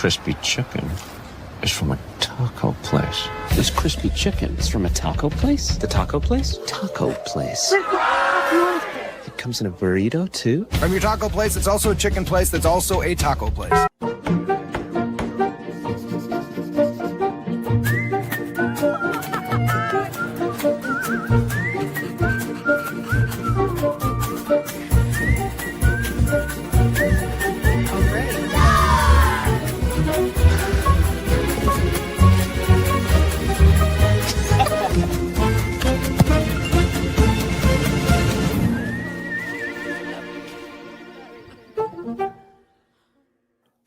crispy chicken is from a taco place. This crispy chicken is from a taco place? The taco place? Taco place. It comes in a burrito, too? From your taco place, it's also a chicken place that's also a taco place.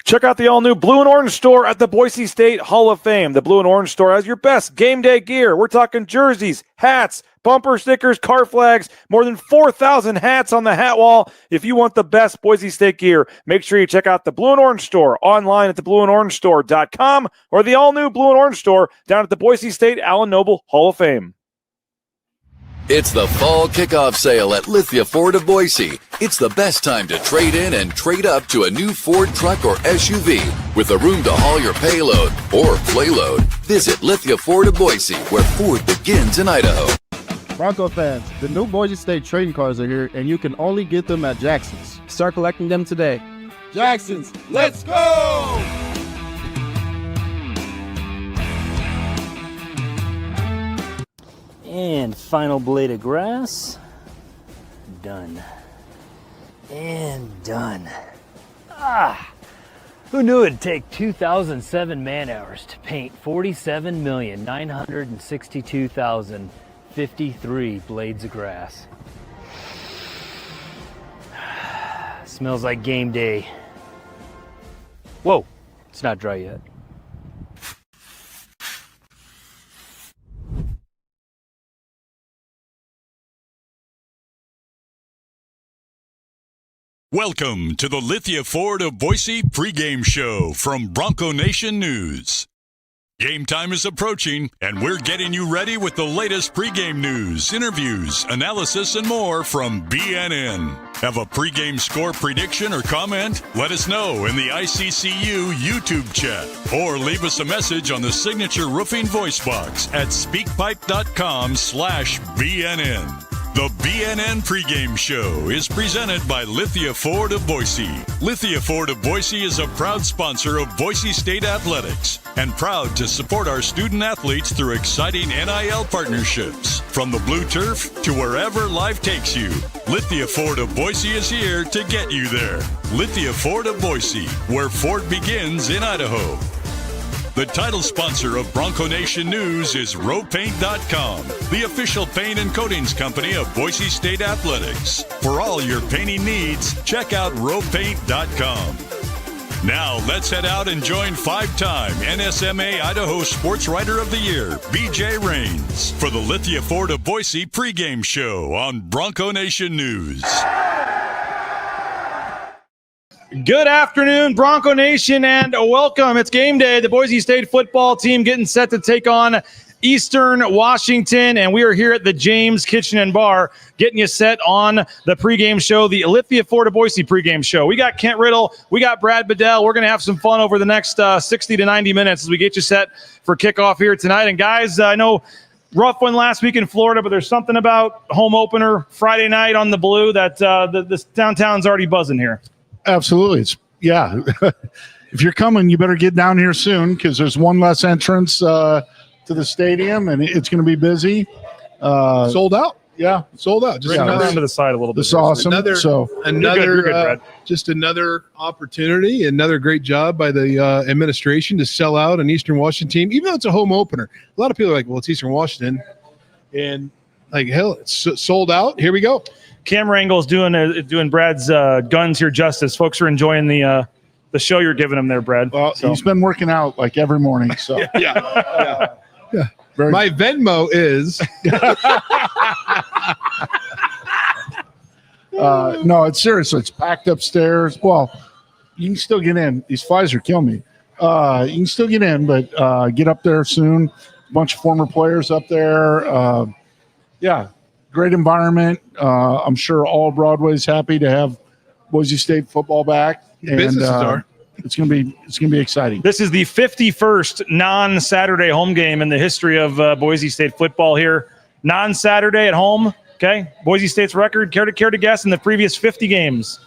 Check out the all-new Blue and Orange store at the Boise State Hall of Fame. The Blue and Orange store has your best game day gear. We're talking jerseys, hats, bumper stickers, car flags, more than 4,000 hats on the hat wall. If you want the best Boise State gear, make sure you check out the Blue and Orange store online at theblueandorangestore.com or the all-new Blue and Orange store down at the Boise State Allen Noble Hall of Fame. It's the fall kickoff sale at Lithia Ford of Boise. It's the best time to trade in and trade up to a new Ford truck or SUV with the room to haul your payload or playload. Visit Lithia Ford of Boise, where Ford begins in Idaho. Bronco fans, the new Boise State trading cars are here, and you can only get them at Jackson's. Start collecting them today. Jackson's, let's go! And final blade of grass. Done. And done. Who knew it'd take 2,007 man-hours to paint 47,962,053 blades of grass? Smells like game day. Whoa, it's not dry yet. Welcome to the Lithia Ford of Boise pregame show from Bronco Nation News. Game time is approaching, and we're getting you ready with the latest pregame news, interviews, analysis, and more from BNN. Have a pregame score prediction or comment? Let us know in the ICCU YouTube chat, or leave us a message on the Signature Roofing voice box at speakpipe.com/BNN. The BNN pregame show is presented by Lithia Ford of Boise. Lithia Ford of Boise is a proud sponsor of Boise State Athletics and proud to support our student athletes through exciting NIL partnerships. From the blue turf to wherever life takes you, Lithia Ford of Boise is here to get you there. Lithia Ford of Boise, where Ford begins in Idaho. The title sponsor of Bronco Nation News is RowPaint.com, the official paint and coatings company of Boise State Athletics. For all your painting needs, check out RowPaint.com. Now, let's head out and join five-time NSMA Idaho Sports Writer of the Year, BJ Rains, for the Lithia Ford of Boise pregame show on Bronco Nation News. Good afternoon, Bronco Nation, and welcome. It's game day. The Boise State football team getting set to take on Eastern Washington, and we are here at the James Kitchen and Bar getting you set on the pregame show, the Lithia Ford of Boise pregame show. We got Kent Riddle. We got Brad Bedell. We're going to have some fun over the next 60 to 90 minutes as we get you set for kickoff here tonight. And, guys, I know rough one last week in Florida, but there's something about home opener Friday night on the Blue that this downtown's already buzzing here. Absolutely. If you're coming, you better get down here soon because there's one less entrance to the stadium, and it's going to be busy. Sold out. Yeah, sold out. Just around to the side a little bit. That's awesome. Another opportunity, another great job by the administration to sell out an Eastern Washington team, even though it's a home opener. A lot of people are like, well, it's Eastern Washington. And like, hell, it's sold out. Here we go. Camera angle's doing Brad's guns here justice. Folks are enjoying the show you're giving them there, Brad. Well, he's been working out like every morning. So yeah. My Venmo is no, it's serious. It's packed upstairs. Well, you can still get in. These flies are killing me. You can still get in, but get up there soon. A bunch of former players up there. Great environment. I'm sure all Broadway's happy to have Boise State football back. Businesses are. it's gonna be exciting. This is the 51st non-Saturday home game in the history of Boise State football here. Non-Saturday at home. Okay, Boise State's record. Care to guess in the previous 50 games?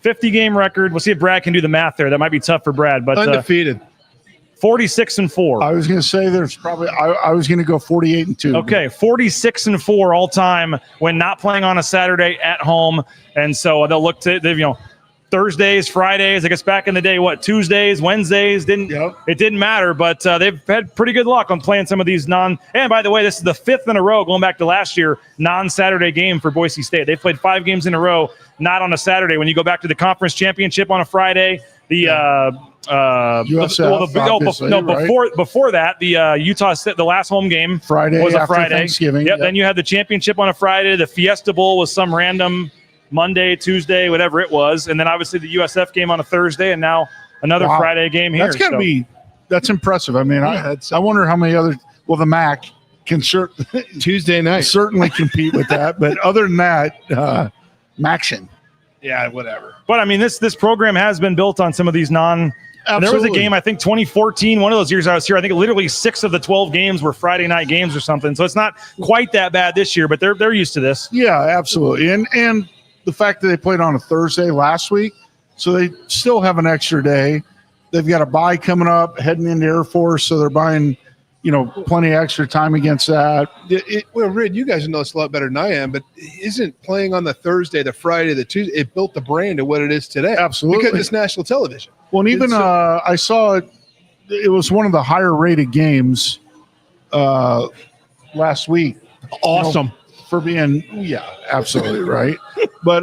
50-game record. We'll see if Brad can do the math there. That might be tough for Brad, but undefeated. 46-4. I was going to say there's probably. I was going to go 48-2. Okay, 46-4 all time when not playing on a Saturday at home, and so they'll look to Thursdays, Fridays. I guess back in the day, Tuesdays, Wednesdays It didn't matter, but they've had pretty good luck on playing some of these And by the way, this is the 5th in a row going back to last year non-Saturday game for Boise State. They've played 5 games in a row not on a Saturday. When you go back to the conference championship on a Friday, USF, before that, the Utah State, the last home game Friday was a after Friday. Thanksgiving. Yep. Then you had the championship on a Friday. The Fiesta Bowl was some random Monday, Tuesday, whatever it was, and then obviously the USF game on a Thursday, and now another Friday game here. That's got to be. That's impressive. I mean, I wonder how many other. Well, the MAC can Tuesday night certainly compete with that, but other than that, MACtion. Yeah, whatever. But I mean, this program has been built on some of these There was a game, I think 2014, one of those years I was here. I think literally 6 of the 12 games were Friday night games or something. So it's not quite that bad this year, but they're used to this. Yeah, absolutely. And the fact that they played on a Thursday last week, so they still have an extra day. They've got a bye coming up, heading into Air Force, so they're buying, plenty of extra time against that. Well, Rid, you guys know this a lot better than I am, but isn't playing on the Thursday, the Friday, the Tuesday, it built the brand of what it is today? Absolutely. Because it's national television. Well, and even I saw it was one of the higher rated games last week. Awesome. For being, absolutely right. But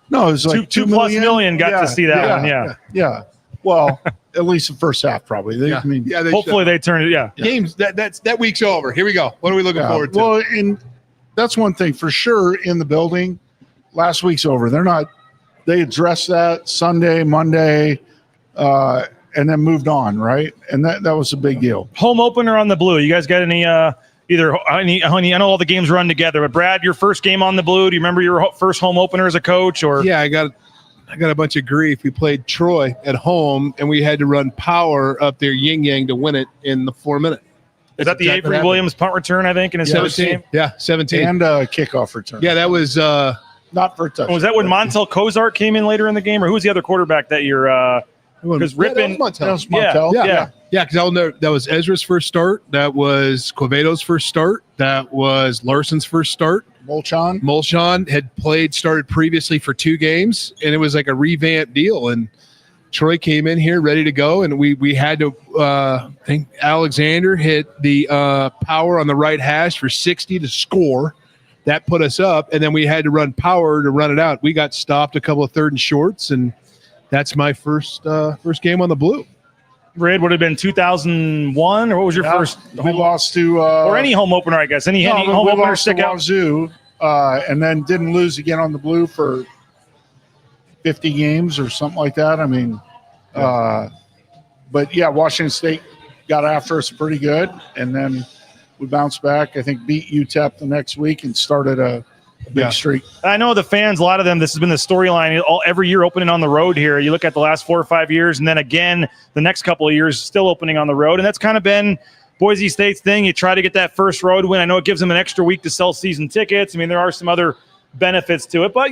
no, it was like 2 plus million got to see that one. Yeah. Well, at least the first half, probably. Hopefully they turn it. Games that week's over. Here we go. What are we looking forward to? Well, and that's one thing for sure in the building. Last week's over. They addressed that Sunday, Monday, and then moved on, right? And that was a big deal. Home opener on the blue. You guys got any? I know all the games run together, but Brad, your first game on the blue. Do you remember your first home opener as a coach? Or I got a bunch of grief. We played Troy at home, and we had to run power up there yin yang to win it in the 4 minute. Is that the Avery Williams punt return? I think in his 17. Yeah, 17 and a kickoff return. Yeah, that was not for a touchdown. Was that when Montel Kozart came in later in the game, or who was the other quarterback that year? Because Rippin, that was Montel. Yeah, because I'll know that was Ezra's first start. That was Queveto's first start. That was Larson's first start. Molchan had started previously for 2 games, and it was like a revamped deal. And Troy came in here ready to go, and we had to I think Alexander hit the power on the right hash for 60 to score. That put us up, and then we had to run power to run it out. We got stopped a couple of 3rd and shorts, and that's my first game on the blue. Red would have been 2001, or what was your first? We lost to or any home opener, I guess. Any home opener stick out? Wazoo, and then didn't lose again on the blue for 50 games or something like that. I mean, but Washington State got after us pretty good, and then we bounced back. I think beat UTEP the next week and started a big streak. I know the fans, a lot of them, this has been the storyline every year opening on the road here. You look at the last 4 or 5 years, and then again the next couple of years still opening on the road. And that's kind of been Boise State's thing. You try to get that first road win. I know it gives them an extra week to sell season tickets. I mean, there are some other benefits to it. But,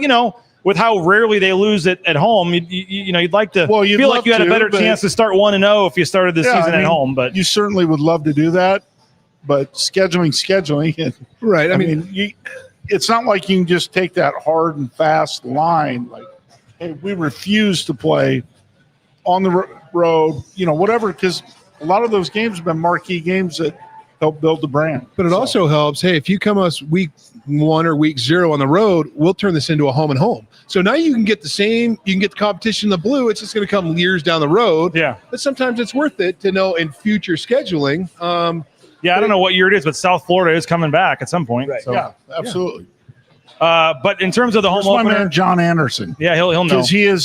with how rarely they lose it at home, you'd like to feel like you had a better chance to start 1-0 if you started the season at home. But you certainly would love to do that. But scheduling. Right. I mean it's not like you can just take that hard and fast line. Like, hey, we refuse to play on the road, whatever, because a lot of those games have been marquee games that help build the brand. But it also helps, hey, if you come us week 1 or week 0 on the road, we'll turn this into a home and home. So now you can get the competition in the blue. It's just going to come years down the road. Yeah. But sometimes it's worth it to know in future scheduling. I don't know what year it is, but South Florida is coming back at some point. Right. So. Yeah, absolutely. But in terms of the home opener, opener, my man John Anderson. Yeah, he'll know because he is.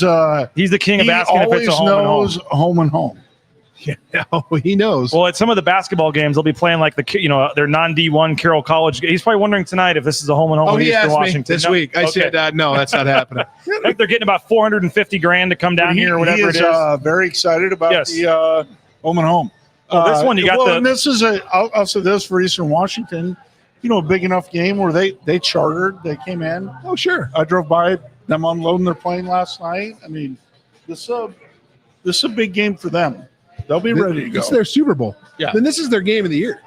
He's the king of asking if it's a home and home. Home and home. He knows. Well, at some of the basketball games, they'll be playing like their non-D1 Carroll College. He's probably wondering tonight if this is a home and home. Oh, he Eastern asked Washington. me this week. I said, no, that's not happening. I think they're getting about $450,000 to come down here or whatever it is. Very excited about the home and home. This one you got and this is I'll say this for Eastern Washington, a big enough game where they chartered, they came in. Oh, sure. I drove by them unloading their plane last night. I mean, this is a big game for them. They'll be ready to go. It's their Super Bowl. Yeah. Then this is their game of the year.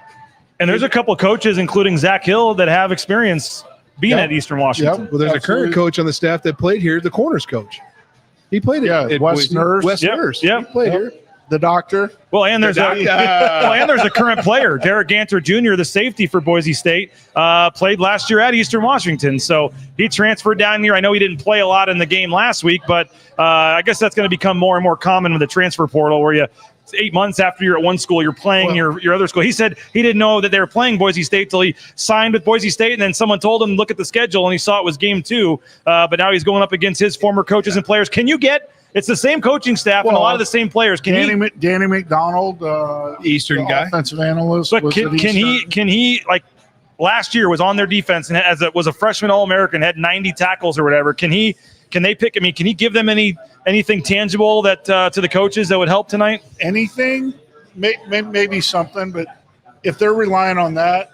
And there's a couple of coaches, including Zach Hill, that have experience being at Eastern Washington. Well, there's a current coach on the staff that played here, the corners coach. He played at Wes Nurse. Wes Nurse. Yep. He played here. The doctor. Well, and there's a current player, Derek Ganter Jr., the safety for Boise State, played last year at Eastern Washington. So he transferred down here. I know he didn't play a lot in the game last week, but I guess that's going to become more and more common with the transfer portal, where 8 months after you're at one school, you're playing your other school. He said he didn't know that they were playing Boise State till he signed with Boise State, and then someone told him, look at the schedule, and he saw it was game 2. But now he's going up against his former coaches and players. It's the same coaching staff and a lot of the same players. Danny McDonald, Eastern guy, offensive analyst. But can he like last year was on their defense and was a freshman All-American, had 90 tackles or whatever. Can they pick? I mean, can he give them anything tangible that to the coaches that would help tonight? Anything, maybe something, but if they're relying on that,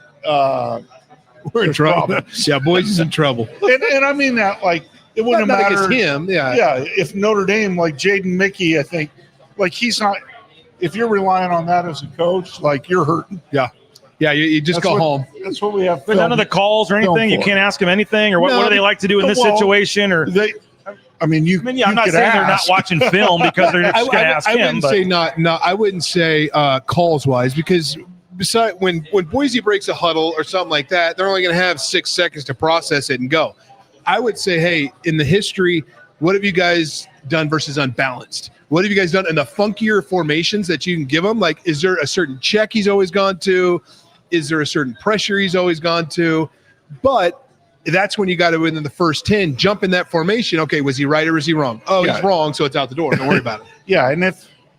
we're in trouble. Yeah, Boise's in trouble. And I mean that like. It wouldn't matter. Him, if Notre Dame, like Jaden Mickey, I think, like he's not. If you're relying on that as a coach, like you're hurting. Yeah, you just go home. That's what we have. But none of the calls or anything. You can't ask them anything, or what do they like to do in this situation? Or I'm not saying they're not watching film because they're just going to ask him. I wouldn't say not. No, I wouldn't say calls wise, because besides when Boise breaks a huddle or something like that, they're only going to have 6 seconds to process it and go. I would say, hey, in the history, what have you guys done versus unbalanced? What have you guys done in the funkier formations that you can give them? Like, is there a certain check he's always gone to? Is there a certain pressure he's always gone to? But that's when you got to, within the first 10, jump in that formation. Okay, was he right or is he wrong? Oh, he's wrong, so it's out the door. Don't worry about it. Yeah, and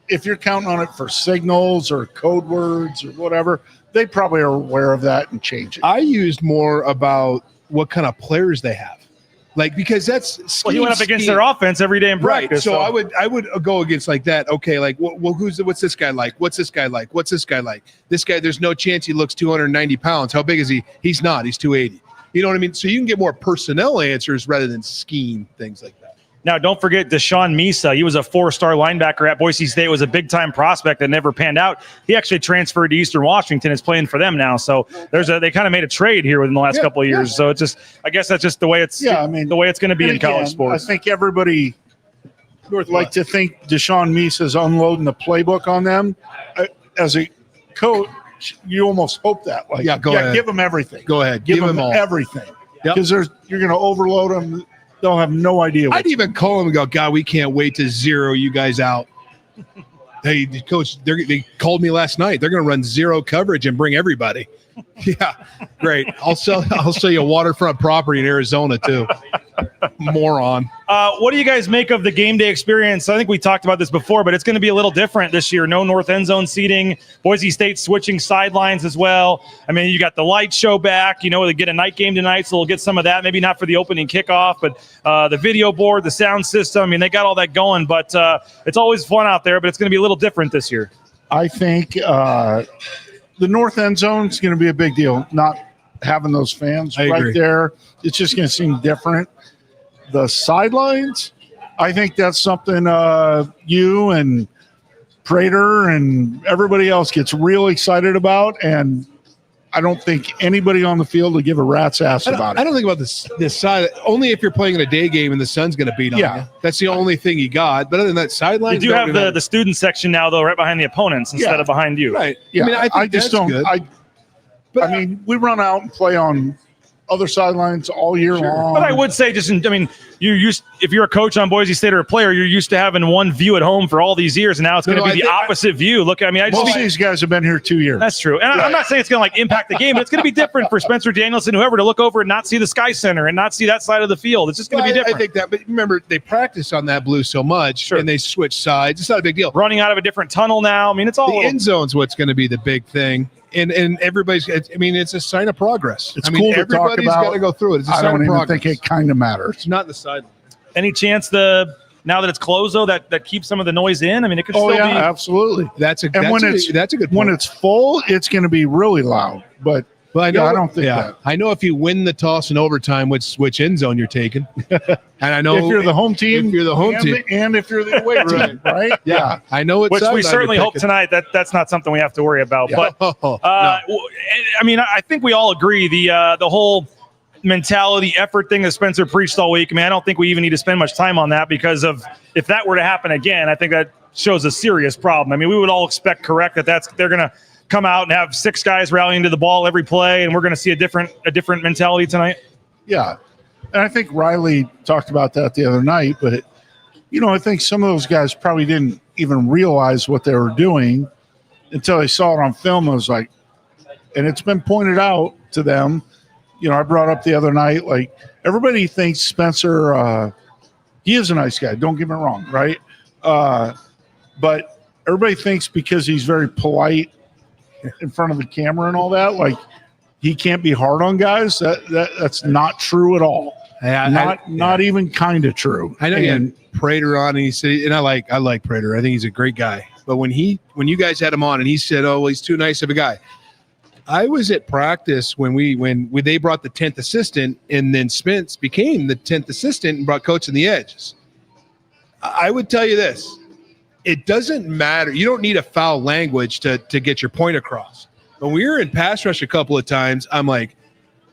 if you're counting on it for signals or code words or whatever, they probably are aware of that and change it. I used more about what kind of players they have. Like, because that's scheme, he went up against their offense every day in practice. Right. So I would go against like that. Okay, like what's this guy like? What's this guy like? What's this guy like? This guy, there's no chance he looks 290 pounds. How big is he? He's not. He's 280. You know what I mean? So you can get more personnel answers rather than scheme things like that. Now, don't forget Deshaun Misa. He was a 4-star linebacker at Boise State. Was a big-time prospect that never panned out. He actually transferred to Eastern Washington. Is playing for them now. So they kind of made a trade here within the last couple of years. So it's just, I guess that's just the way it's. Yeah, I mean, the way it's going to be in college sports. I think everybody like to think Deshaun Misa's unloading the playbook on them. As a coach, you almost hope that. Like, go ahead. Give them everything. Go ahead. Give them all. everything. Because you're going to overload them. They'll have no idea. I'd even call them and go, God, we can't wait to zero you guys out. Hey, coach, they called me last night. They're going to run zero coverage and bring everybody. Yeah, great. I'll sell you a waterfront property in Arizona too. Moron. What do you guys make of the game day experience? I think we talked about this before, but it's going to be a little different this year. No north end zone seating. Boise State switching sidelines as well. I mean, you got the light show back. They get a night game tonight, so we'll get some of that. Maybe not for the opening kickoff, but the video board, the sound system. I mean, they got all that going, but it's always fun out there. But it's going to be a little different this year. I think the north end zone is going to be a big deal. Not having those fans right there, it's just going to seem different. The sidelines, I think that's something you and Prater and everybody else gets real excited about, and I don't think anybody on the field will give a rat's ass about it. I don't think about this side. Only if you're playing in a day game and the sun's going to beat on you. That's the only thing you got. But other than that, sidelines. You do have the student section now, though, right behind the opponents instead of behind you. Right. Yeah. I mean, I think I just don't. good. I mean, we run out and play on other sidelines all year long. But I would say, if you're a coach on Boise State or a player, you're used to having one view at home for all these years, and now it's going to be the opposite view. Look, most of these guys have been here 2 years. That's true. And I'm not saying it's going to impact the game, but it's going to be different for Spencer Danielson, whoever, to look over and not see the Sky Center and not see that side of the field. It's just going to be different. I think that, but remember, they practice on that blue so much, and they switch sides. It's not a big deal. Running out of a different tunnel now. It's all the end zone's what's going to be the big thing. And everybody's, it's a sign of progress. It's cool to talk about. Got to go through it. It's a sign of progress. I don't even think it kind of matters. It's not the sideline. Any chance now that it's closed, though, that keeps some of the noise in? It could still be. Absolutely. That's a good point. When it's full, it's going to be really loud. But I don't think that. I know if you win the toss in overtime, which end zone you're taking. And I know if you're the home team, and if you're the away team, right? Yeah. I know it's which we certainly hope tonight that's not something we have to worry about. Yeah. But no. I think we all agree the whole mentality effort thing that Spencer preached all week. I don't think we even need to spend much time on that, because of if that were to happen again, I think that shows a serious problem. We would all expect that they're going to come out and have 6 guys rallying to the ball every play, and we're going to see a different mentality tonight. Yeah. And I think Riley talked about that the other night, but I think some of those guys probably didn't even realize what they were doing until they saw it on film. It was like, and it's been pointed out to them. I brought up the other night, everybody thinks Spencer, he is a nice guy. Don't get me wrong. Right. But everybody thinks because he's very polite in front of the camera and all that, he can't be hard on guys. That's not true at all. Not even kind of true. I know you had Prater on, and he said, and I like Prater. I think he's a great guy. But when you guys had him on, and he said, "Oh, well, he's too nice of a guy." I was at practice when they brought the 10th assistant, and then Spence became the 10th assistant and brought coaching the edges. I would tell you this. It doesn't matter. You don't need a foul language to get your point across. When we were in pass rush a couple of times, I'm like,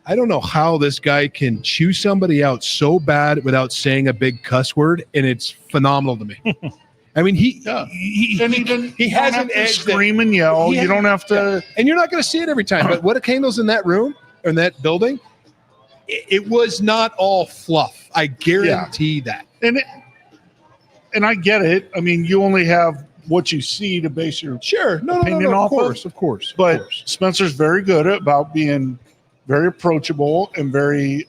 I don't know how this guy can chew somebody out so bad without saying a big cuss word, and it's phenomenal to me. He has an edge. Scream and yell. You don't have to. And you're not going to see it every time. But what handles in that room or in that building, it was not all fluff. I guarantee that. And I get it. You only have what you see to base your opinion off of course. But Spencer's very good about being very approachable and very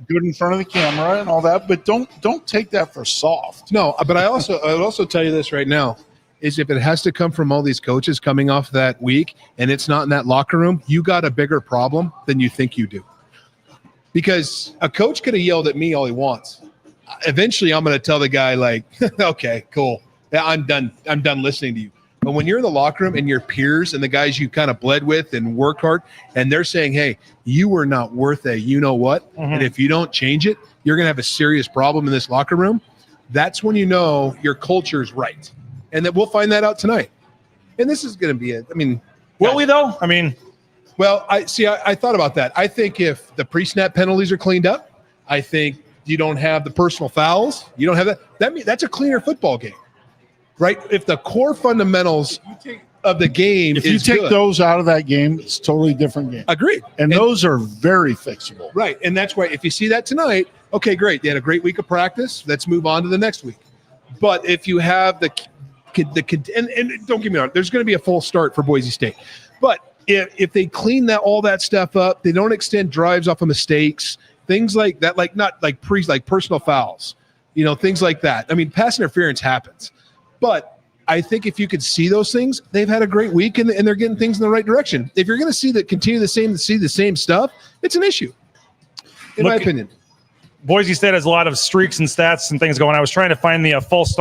good in front of the camera and all that. But don't take that for soft. No, but I would also tell you this right now is if it has to come from all these coaches coming off that week and it's not in that locker room, you got a bigger problem than you think you do. Because a coach could have yelled at me all he wants. Eventually, I'm going to tell the guy, okay, cool. Yeah, I'm done listening to you. But when you're in the locker room and your peers and the guys you kind of bled with and worked hard, and they're saying, hey, you were not worth a you-know-what, and if you don't change it, you're going to have a serious problem in this locker room, that's when you know your culture is right. And that we'll find that out tonight. And this is going to be it. Will we, though? Well, I thought about that. I think if the pre-snap penalties are cleaned up, I think you don't have the personal fouls. You don't have that. That's a cleaner football game, right? If the core fundamentals of the game, if you take those out of that game, it's a totally different game. Agreed. And those are very fixable. Right. And that's why if you see that tonight, okay, great. They had a great week of practice. Let's move on to the next week. But if you have and don't get me wrong, there's going to be a full start for Boise State. But if they clean all that stuff up, they don't extend drives off of mistakes. Things like that, like personal fouls, things like that. Pass interference happens. But I think if you could see those things, they've had a great week and they're getting things in the right direction. If you're going to see the same stuff, it's an issue, in my opinion. Boise State has a lot of streaks and stats and things going. I was trying to find the false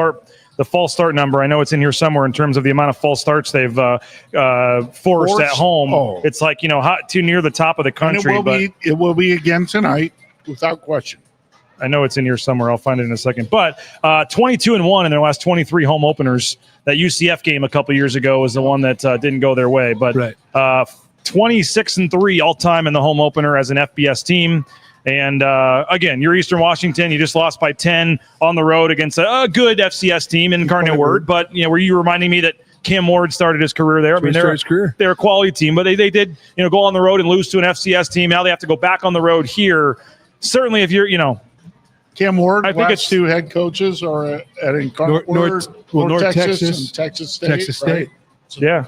start number. I know it's in here somewhere in terms of the amount of false starts they've forced at home. Oh. It's too near the top of the country. And it will be again tonight, without question. I know it's in here somewhere. I'll find it in a second. But 22-1 in their last 23 home openers. That UCF game a couple years ago was the one that didn't go their way. But 26-3 all time in the home opener as an FBS team. And again, you're Eastern Washington. You just lost by 10 on the road against a good FCS team in Incarnate Word. But were you reminding me that Cam Ward started his career there. I mean, they're a quality team, but they did, go on the road and lose to an FCS team. Now they have to go back on the road here. Certainly, if you're, Cam Ward, I think last two head coaches are at North Texas and Texas State. Texas State. Right? So, yeah.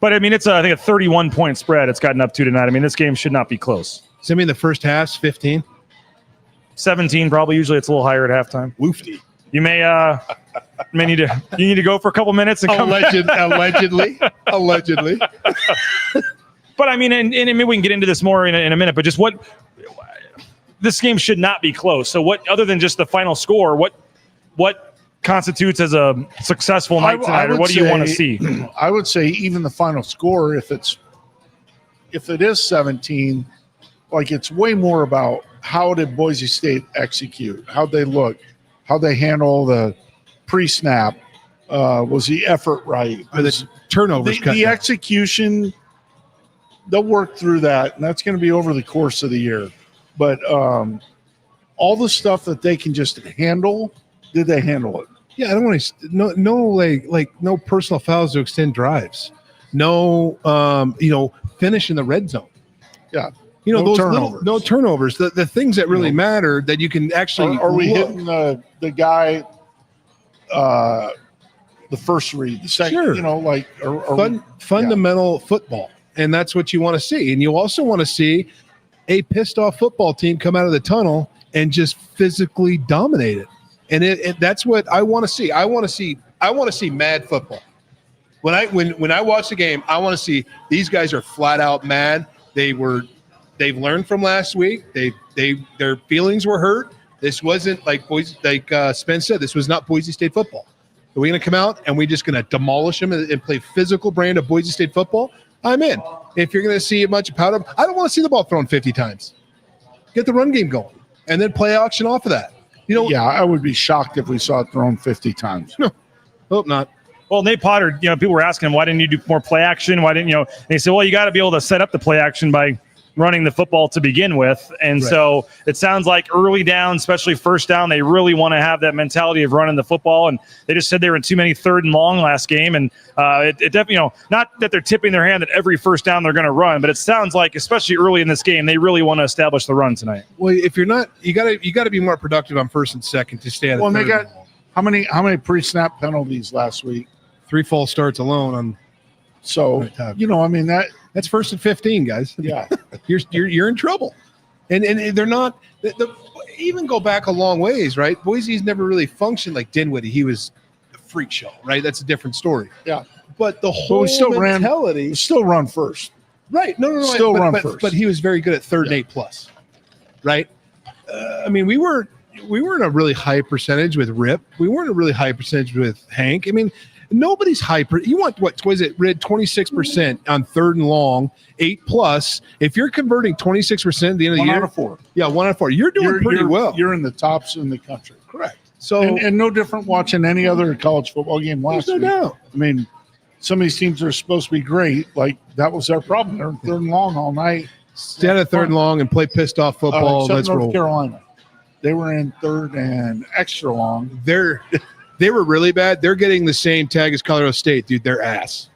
But, I mean, it's, I think, a 31-point spread it's gotten up to tonight. I mean, this game should not be close. So, I mean, the first half's 15? 17 probably. Usually it's a little higher at halftime. Woofy. You may need to go for a couple minutes and come back. Allegedly. But, I mean, and maybe we can get into this more in a minute, but just this game should not be close. So what, other than just the final score, what constitutes as a successful night tonight, or what do you want to see? I would say even the final score, if it is 17, like it's way more about how did Boise State execute, how'd they look, how'd they handle the pre-snap, was the effort right, or the turnovers, the execution. They'll work through that, and that's going to be over the course of the year. But all the stuff that they can just handle, did they handle it? Yeah, I don't want to no personal fouls to extend drives. No, finish in the red zone. Yeah. No turnovers. No turnovers. The things that really matter that you can actually are we hitting the guy the first read, the second, sure. Fundamental football. And that's what you want to see. And you also want to see a pissed off football team come out of the tunnel and just physically dominate it. And that's what I want to see. I want to see mad football. When I watch the game, I want to see these guys are flat out mad. They've learned from last week. Their feelings were hurt. This wasn't like Spence said. This was not Boise State football. Are we going to come out and we're just going to demolish them and play physical brand of Boise State football? I'm in. If you're going to see a bunch of powder, I don't want to see the ball thrown 50 times. Get the run game going and then play action off of that. Yeah, I would be shocked if we saw it thrown 50 times. No, hope not. Well, Nate Potter, people were asking him, why didn't you do more play action? Why didn't and he said, well, you got to be able to set up the play action by running the football to begin with. And so it sounds like early down, especially first down, they really want to have that mentality of running the football. And they just said they were in too many 3rd and long last game. And it definitely, not that they're tipping their hand that every first down they're going to run, but it sounds like, especially early in this game, they really want to establish the run tonight. Well, if you're not, you got to be more productive on 1st and 2nd to stay at. Well, they got how many pre-snap penalties last week? 3 false starts alone on. So I mean that's 1st and 15, guys. Yeah, you're in trouble, and they're not. Even go back a long ways, right? Boise's never really functioned like Dinwiddie. He was a freak show, right? That's a different story. Yeah, but the whole mentality still run first, right? No, still run first. But he was very good at 3rd and 8+, right? I mean, we weren't a really high percentage with Rip. We weren't a really high percentage with Hank. I mean. Nobody's hyper. You want what was it? Read 26% on 3rd and long, 8+. If you're converting 26% at the end of the year, 1 out of 4. Yeah, 1 out of 4. You're doing pretty well. You're in the tops in the country. Correct. So and no different watching any other college football game last week. No. I mean, some of these teams are supposed to be great. Like that was their problem. They're 3rd and long all night. Stand at 3rd and long and play pissed off football. Except Let's North roll. Carolina. They were in 3rd and extra long. They were really bad. They're getting the same tag as Colorado State, dude. They're ass.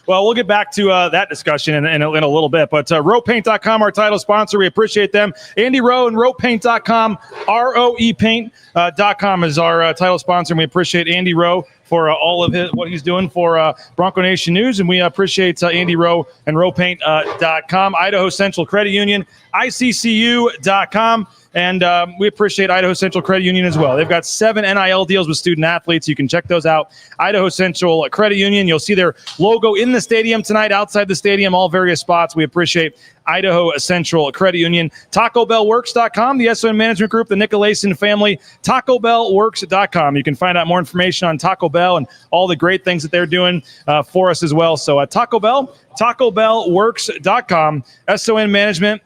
Well, we'll get back to that discussion in a little bit. But RoePaint.com, our title sponsor, we appreciate them. Andy Rowe and RoePaint.com, RoePaint.com is our title sponsor, and we appreciate Andy Rowe for all of what he's doing for Bronco Nation News. And we appreciate Andy Rowe and RoePaint.com, Idaho Central Credit Union, ICCU.com. And we appreciate Idaho Central Credit Union as well. They've got 7 NIL deals with student athletes. You can check those out. Idaho Central Credit Union. You'll see their logo in the stadium tonight, outside the stadium, all various spots. We appreciate Idaho Central Credit Union. TacoBellWorks.com, the SON Management Group, the Nicolason family. TacoBellWorks.com. You can find out more information on Taco Bell and all the great things that they're doing for us as well. So Taco Bell, TacoBellWorks.com, SON Management.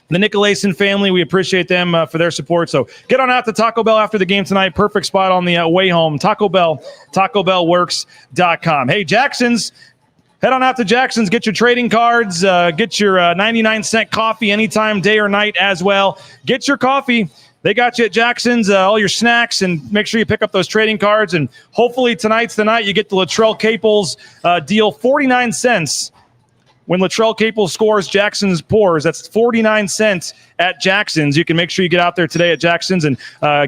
The Nicolason family, we appreciate them for their support. So get on out to Taco Bell after the game tonight. Perfect spot on the way home. Taco Bell, TacoBellWorks.com. Hey, Jackson's, head on out to Jackson's. Get your trading cards. Get your 99-cent coffee anytime, day or night as well. Get your coffee. they got you at Jackson's, all your snacks, and make sure you pick up those trading cards. And hopefully tonight's the night you get the Latrell Caples deal, 49 cents. When Latrell Caples scores, Jackson's pours. That's 49 cents at Jackson's. You can make sure you get out there today at Jackson's and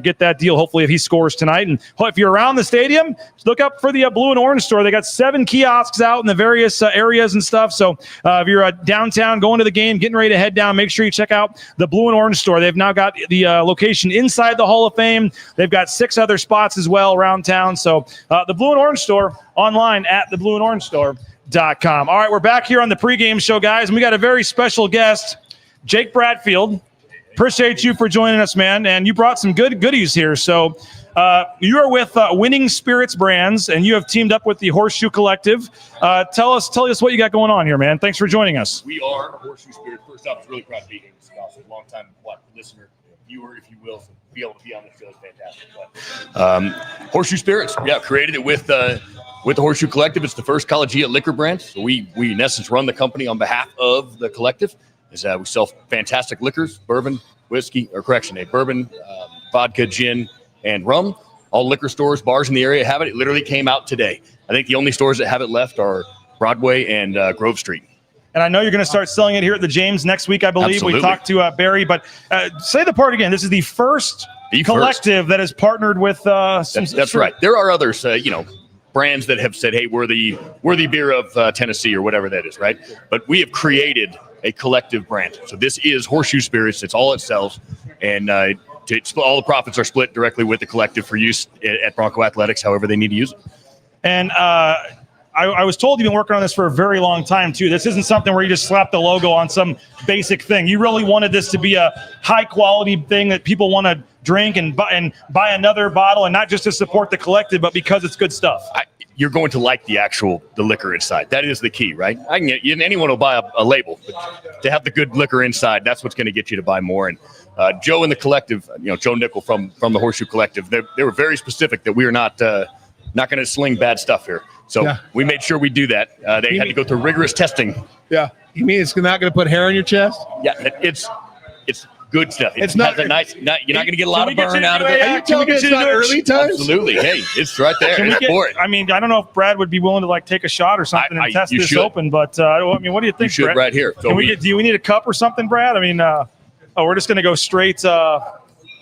get that deal, hopefully, if he scores tonight. And if you're around the stadium, look up for the Blue and Orange store. They got 7 kiosks out in the various areas and stuff. So if you're downtown going to the game, getting ready to head down, make sure you check out the Blue and Orange store. They've now got the location inside the Hall of Fame. They've got 6 other spots as well around town. So the Blue and Orange store online at the Blue and Orange store. .com. All right, we're back here on the pregame show, guys, and we got a very special guest, Jake Bradfield. Appreciate you for joining us, man, and you brought some good goodies here. So you are with Winning Spirits Brands, and you have teamed up with the Horseshoe Collective. Tell us what you got going on here, man. Thanks for joining us. We are Horseshoe Spirits. First off, it's really proud to be here. This is a long-time listener, viewer, if you will, so to be able to be on the show is fantastic. But, Horseshoe Spirits, created it with the Horseshoe Collective. It's the first collegiate liquor brand. So we in essence run the company on behalf of the collective. We sell fantastic liquors, bourbon, whiskey, bourbon, vodka, gin, and rum. All liquor stores, bars in the area have it. It literally came out today. I think the only stores that have it left are Broadway and Grove Street. And I know you're going to start selling it here at the James next week, I believe. Absolutely. We talked to Barry, but say the part again. This is the first collective that has partnered with That's right. There are others, brands that have said, hey, we're the beer of Tennessee or whatever that is, right? But we have created a collective brand. So this is Horseshoe Spirits. It's all it sells. And all the profits are split directly with the collective for use at Bronco Athletics, however they need to use it. And I was told you've been working on this for a very long time, too. This isn't something where you just slap the logo on some basic thing. You really wanted this to be a high-quality thing that people want to drink and buy another bottle, and not just to support the collective, but because it's good stuff. You're going to like the liquor inside. That is the key, right? Anyone will buy a label, but to have the good liquor inside, that's what's going to get you to buy more. And Joe and the collective, Joe Nickel from the Horseshoe Collective, they were very specific that we are not going to sling bad stuff here. So we made sure we do that. They had to go through rigorous testing. Yeah. You mean it's not going to put hair on your chest? Yeah, it's good stuff. It's not a nice. You're not going to get a lot of burn out of it. Are you telling me it's not early times? Absolutely. Hey, it's right there. For it. I mean, I don't know if Brad would be willing to take a shot or something and test this open, but what do you think, you should, Brad? right here. So do we need a cup or something, Brad? I mean, we're just going to go straight.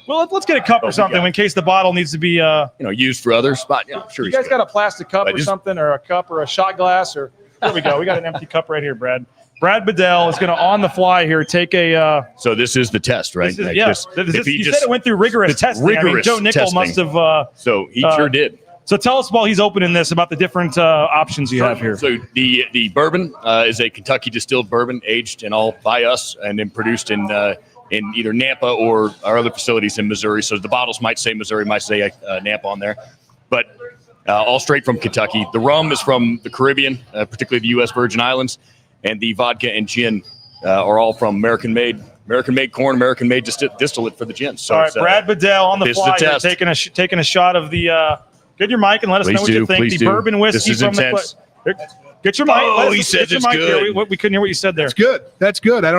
Well, let's get a cup or something in case the bottle needs to be used for others. But sure. You guys got a plastic cup or something, or a cup or a shot glass, or there we go. We got an empty cup right here, Brad. Brad Bedell is going to, on the fly here, take a. So this is the test, right? You said it went through rigorous testing. Joe Nickel must have. So he sure did. So tell us while he's opening this about the different options you have here. So the bourbon is a Kentucky distilled bourbon, aged and all by us, and then produced in either Nampa or our other facilities in Missouri. So the bottles might say Missouri, might say Nampa on there, but all straight from Kentucky. The rum is from the Caribbean, particularly the U.S. Virgin Islands. And the vodka and gin are all from American-made corn, American-made distillate for the gin. So all right, Brad Bedell on the fly here, taking a shot of the. Get your mic and let us know what you think. The bourbon whiskey from intense. The. Get your mic. Oh, he said it's good. We couldn't hear what you said there. It's good. That's good. I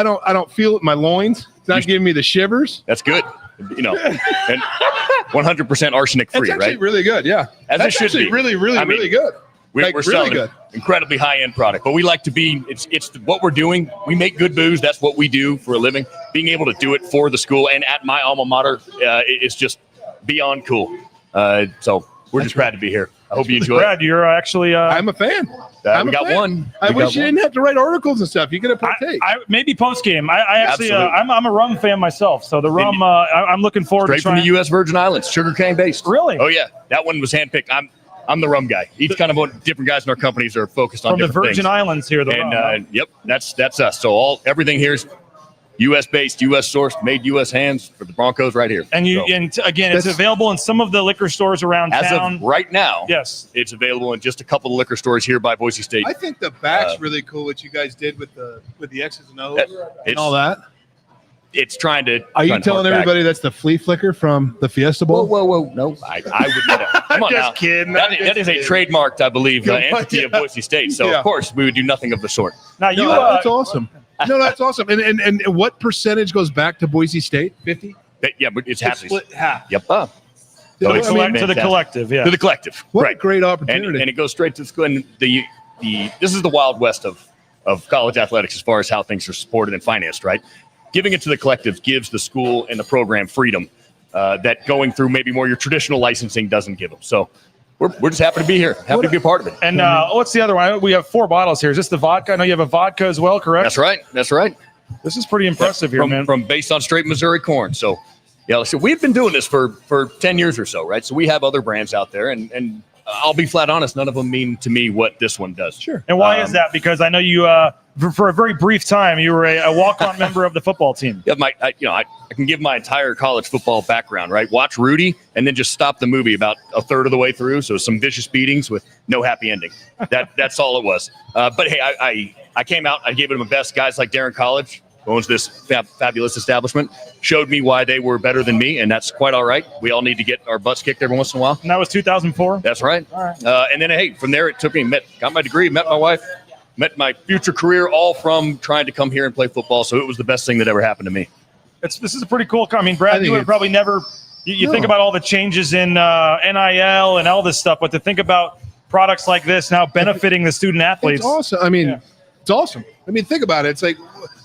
don't feel it in my loins. It's not giving me the shivers. That's good. And 100% arsenic free, right? That's actually really good. Yeah, as it should be. Really good. We're selling good. Incredibly high-end product, but we like to be. It's what we're doing. We make good booze. That's what we do for a living. Being able to do it for the school and at my alma mater is just beyond cool. So we're just proud to be here. I hope you enjoy Brad, it. you're actually. I'm a fan. We got one. I wish you didn't have to write articles and stuff. You could have partake. Maybe post game. I actually, I'm a rum fan myself. So the rum, I'm looking forward to trying. Straight from the U.S. Virgin Islands, sugarcane based. Really? Oh yeah, that one was handpicked. I'm the rum guy. Each kind of different guys in our companies are focused on from the different Virgin things. Islands here. Yep, that's us. So everything here is U.S. based, U.S. sourced, made U.S. hands for the Broncos right here. And again, it's available in some of the liquor stores around town. As of right now, yes, it's available in just a couple of liquor stores here by Boise State. I think the back's really cool. What you guys did with the X's and O's and all that. it's trying to. Are you trying to telling hark back. everybody that's the flea flicker from the Fiesta Bowl? Whoa! No, I would never. Come on now. Just kidding. That is a trademarked, I believe, entity of Boise State. So of course we would do nothing of the sort. Now you. That's awesome. No, that's awesome. And what percentage goes back to Boise State? 50. Yeah, but it's half. Split half. Yep. To the collective, yeah. To the collective. What right. a great opportunity. And it goes straight to the school. And this is the Wild West of college athletics as far as how things are supported and financed, right? Giving it to the collective gives the school and the program freedom that going through maybe more your traditional licensing doesn't give them. So we're just happy to be here, happy to be a part of it. And what's the other one? We have 4 bottles here. Is this the vodka? I know you have a vodka as well, correct? That's right. This is pretty impressive here, man. From based on straight Missouri corn. So, yeah, so we've been doing this for 10 years or so, right? So we have other brands out there, and I'll be flat honest, none of them mean to me what this one does. Sure. And why is that? Because I know you, for a very brief time, you were a walk-on member of the football team. Yeah, I can give my entire college football background, right? Watch Rudy, and then just stop the movie about a third of the way through. So some vicious beatings with no happy ending. That's all it was. But hey, I came out, I gave it my best. Guys like Darren College, who owns this fabulous establishment, showed me why they were better than me, and that's quite all right. We all need to get our butts kicked every once in a while. And that was 2004? That's right. All right. And then, hey, from there it took me, got my degree, met my wife, met my future career, all from trying to come here and play football. So it was the best thing that ever happened to me. This is a pretty cool. I mean, Brad, you would probably never. You think about all the changes in NIL and all this stuff, but to think about products like this now benefiting the student athletes. It's awesome. I mean, It's awesome. I mean, think about it. It's like,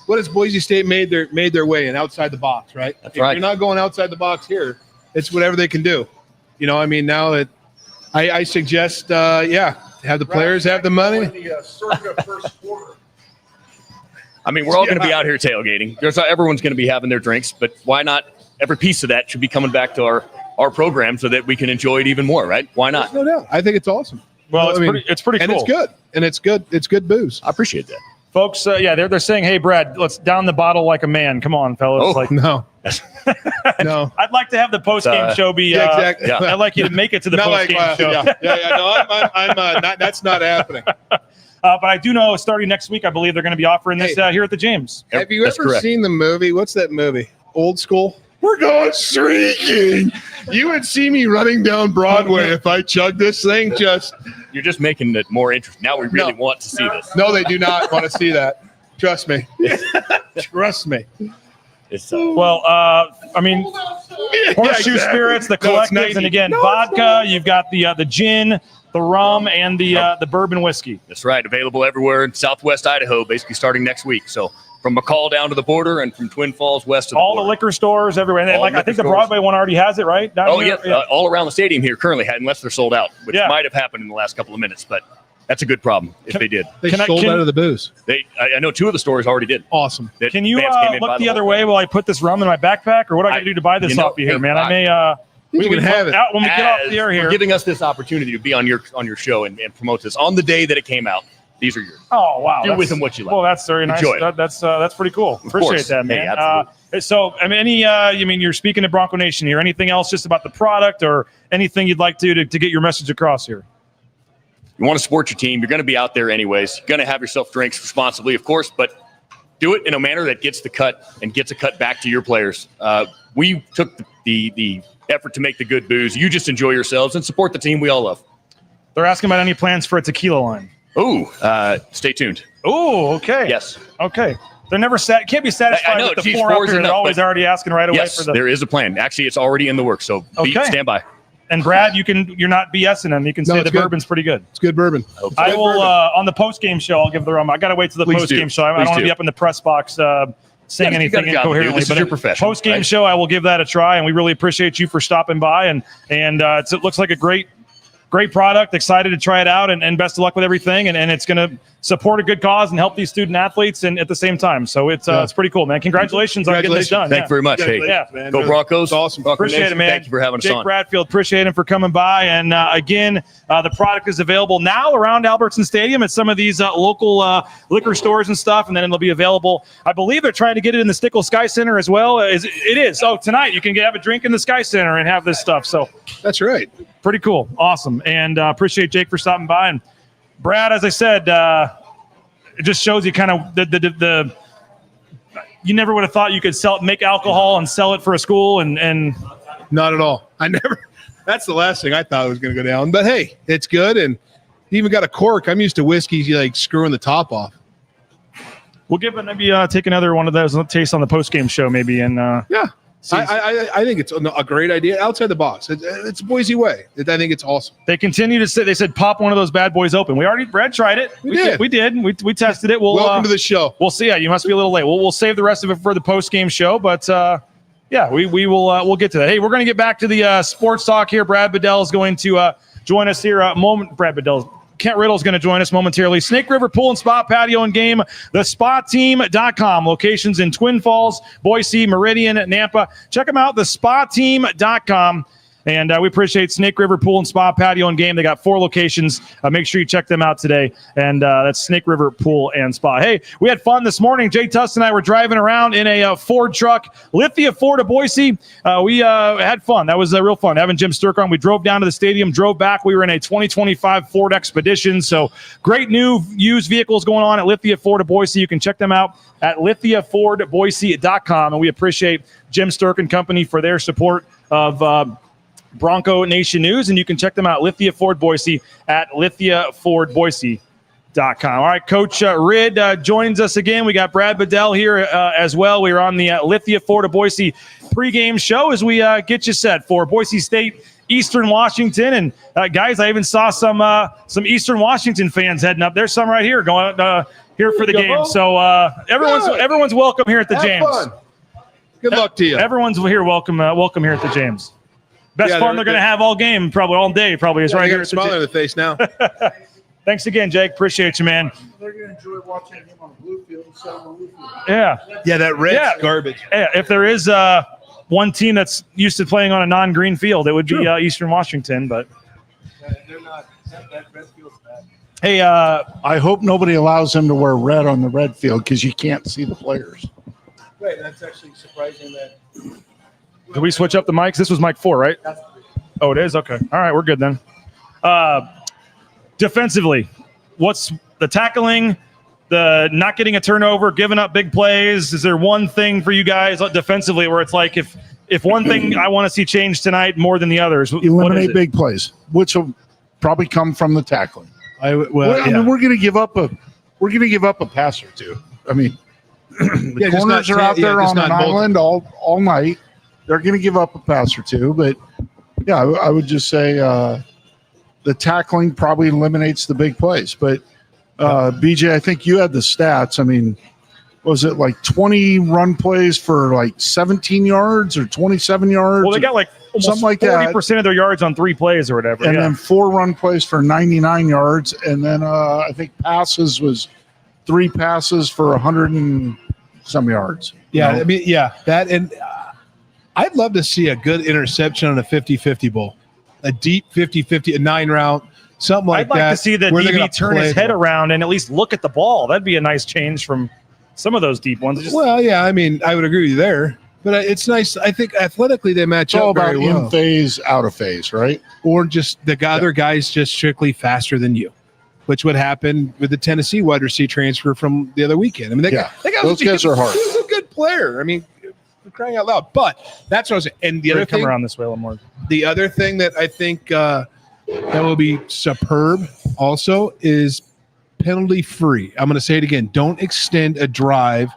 what has Boise State made their way in outside the box, right? That's if right. You're not going outside the box here. It's whatever they can do. You know, I mean, now that I suggest, have the players have the money. I mean, we're all going to be out here tailgating. Everyone's going to be having their drinks, but why not? Every piece of that should be coming back to our program so that we can enjoy it even more, right? Why not? There's no doubt. I think it's awesome. Well, it's pretty cool. And it's good. And it's good. It's good booze. I appreciate that. Folks, they're saying, hey, Brad, let's down the bottle like a man. Come on, fellas. No. No. I'd like to have the post-game show be exactly. I'd like you to make it to the post-game show. No, I'm not. That's not happening. But I do know starting next week, I believe they're going to be offering this here at the James. Have you ever seen the movie? What's that movie? Old School? We're going streaking. You would see me running down Broadway if I chugged this thing. You're just making it more interesting. Now we really want to see this. No, they do not want to see that. Trust me. Trust me. It's I mean, Horseshoe Spirits, the collectives, and again, vodka. You've got the gin, the rum, and the bourbon whiskey. That's right. Available everywhere in Southwest Idaho, basically starting next week. So from McCall down to the border, and from Twin Falls west of the all border. the liquor stores everywhere. And I think the stores. Broadway one already has it, right? Down here? All around the stadium here currently, unless they're sold out, which might have happened in the last couple of minutes, but that's a good problem if they did. They sold out of the booze. I know 2 of the stores already did. Awesome. Can you look the other way while I put this rum in my backpack, or what do I got to do to buy this off you here, man? I may. You can have it when we get off the air here. You're giving us this opportunity to be on your show and promote this on the day that it came out. These are yours. Oh wow! Do with them what you like. Well, that's very nice. Enjoy it. That's pretty cool. Appreciate that, man. Hey, absolutely. So, I mean, you're speaking to Bronco Nation here. Anything else just about the product, or anything you'd like to get your message across here? You want to support your team. You're going to be out there anyways. You're going to have yourself drinks responsibly, of course, but do it in a manner that gets the cut and gets a cut back to your players. We took the effort to make the good booze. You just enjoy yourselves and support the team we all love. They're asking about any plans for a tequila line. Oh, stay tuned. Oh, okay. Yes. Okay. They're never can't be satisfied with the 4 out there. They're always already asking right away for the. There is a plan. Actually, it's already in the works. So stand by. And Brad, you're not BSing them. You can say the bourbon's pretty good. It's good bourbon. I will on the post game show. I'll give the rum. I got to wait till the post game show. I don't want to be up in the press box saying anything incoherently. This is your profession. Post game show, I will give that a try, and we really appreciate you for stopping by. And it looks like a great product. Excited to try it out, and best of luck with everything. And it's going to support a good cause and help these student athletes and at the same time. So it's pretty cool, man. Congratulations on getting this done. Thank you very much. Hey, go Broncos. Awesome. Appreciate it, man. Thank you for having us on. Jake Bradfield, appreciate him for coming by. And again, the product is available now around Albertsons Stadium at some of these local liquor stores and stuff. And then it'll be available. I believe they're trying to get it in the Stickle Sky Center as well. It is. So tonight you can have a drink in the Sky Center and have this stuff. So that's right. Pretty cool. Awesome. And appreciate Jake for stopping by. And Brad, as I said, it just shows you kind of you never would have thought you could make alcohol and sell it for a school and Not at all. That's the last thing I thought was going to go down. But hey, it's good, and you even got a cork. I'm used to whiskey like screwing the top off. We'll give it maybe take another one of those taste on the post-game show maybe. And yeah, I think it's a great idea outside the box. It's Boise way. I think it's awesome. They continue to say, they said pop one of those bad boys open. Brad tried it. We did. We tested it. Welcome to the show. We'll see. Yeah, you must be a little late. We'll save the rest of it for the post-game show, but yeah, we will we'll get to that. Hey, we're going to get back to the sports talk here. Brad Bedell is going to join us here. Brad Bedell. Kent Riddle is going to join us momentarily. Snake River Pool and Spa Patio and Game, thespateam.com. Locations in Twin Falls, Boise, Meridian, Nampa. Check them out, thespateam.com. And we appreciate Snake River Pool and Spa Patio and Game. They got 4 locations. Make sure you check them out today. And that's Snake River Pool and Spa. Hey, we had fun this morning. Jay Tuss and I were driving around in a Ford truck, Lithia Ford of Boise. We had fun. That was real fun. Having Jim Sturk on. We drove down to the stadium, drove back. We were in a 2025 Ford Expedition. So great new used vehicles going on at Lithia Ford of Boise. You can check them out at lithiafordboise.com. And we appreciate Jim Sturk and company for their support of Bronco Nation News, and you can check them out, Lithia Ford Boise, at lithiafordboise.com. All right, Coach Rid joins us again. We got Brad Bedell here as well. We are on the Lithia Ford Boise pregame show as we get you set for Boise State, Eastern Washington. And guys, I even saw some Eastern Washington fans heading up. There's some right here going here for the game. So everyone's welcome here at the James. Fun. Good luck to you. Everyone's here. Welcome here at the James. Best fun they're going to have all game, probably all day, is right here. A smile on the face now. Thanks again, Jake. Appreciate you, man. They're going to enjoy watching him on the blue field instead of the blue field. Yeah. Yeah, that red's garbage. Yeah, if there is one team that's used to playing on a non-green field, it would be Eastern Washington. But they're not. That red field's bad. Hey, I hope nobody allows him to wear red on the red field because you can't see the players. Right, that's actually surprising that. Did we switch up the mics? This was mic 4, right? Oh, it is? Okay. All right, we're good then. Defensively, what's the tackling, the not getting a turnover, giving up big plays? Is there one thing for you guys defensively where it's like if one thing I want to see change tonight more than the others? Eliminate big plays, which will probably come from the tackling. I mean, we're going to give up a pass or two. I mean, the corners are out there on an island all night. They're going to give up a pass or two, but yeah, I would just say the tackling probably eliminates the big plays. But BJ, I think you had the stats. I mean, was it like 20 run plays for like 17 yards or 27 yards? Well, they got like almost 40% of their yards on 3 plays or whatever. And then 4 run plays for 99 yards. And then I think passes was 3 passes for 100 and some yards. Yeah, I mean, that and I'd love to see a good interception on a 50-50 bowl, a deep 50-50, a 9 route, something like that. I'd like to see the DB turn his head around and at least look at the ball. That'd be a nice change from some of those deep ones. Well, yeah, I mean, I would agree with you there, but it's nice. I think athletically they match up very well. In phase, out of phase, right? Or just the other guy's just strictly faster than you, which would happen with the Tennessee wide receiver transfer from the other weekend. I mean, those guys are hard. He's a good player. I mean, crying out loud. But that's what I was saying. And the other thing, come around this way a little more. The other thing that I think that will be superb also is penalty free. I'm going to say it again. Don't extend a drive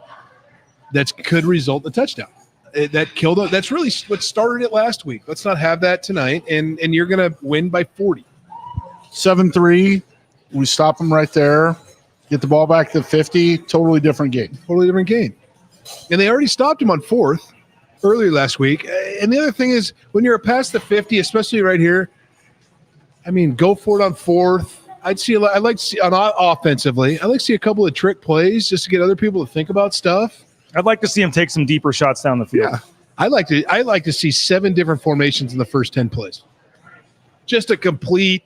that could result in a touchdown. That killed it. That's really what started it last week. Let's not have that tonight. And you're going to win by 40. 7-3. We stop them right there. Get the ball back to 50. Totally different game. And they already stopped him on 4th earlier last week. And the other thing is when you're past the 50, especially right here, I mean, go for it on 4th. I'd like to see on offensively. I'd like to see a couple of trick plays just to get other people to think about stuff. I'd like to see him take some deeper shots down the field. Yeah, I'd like to see 7 different formations in the first 10 plays. Just a complete,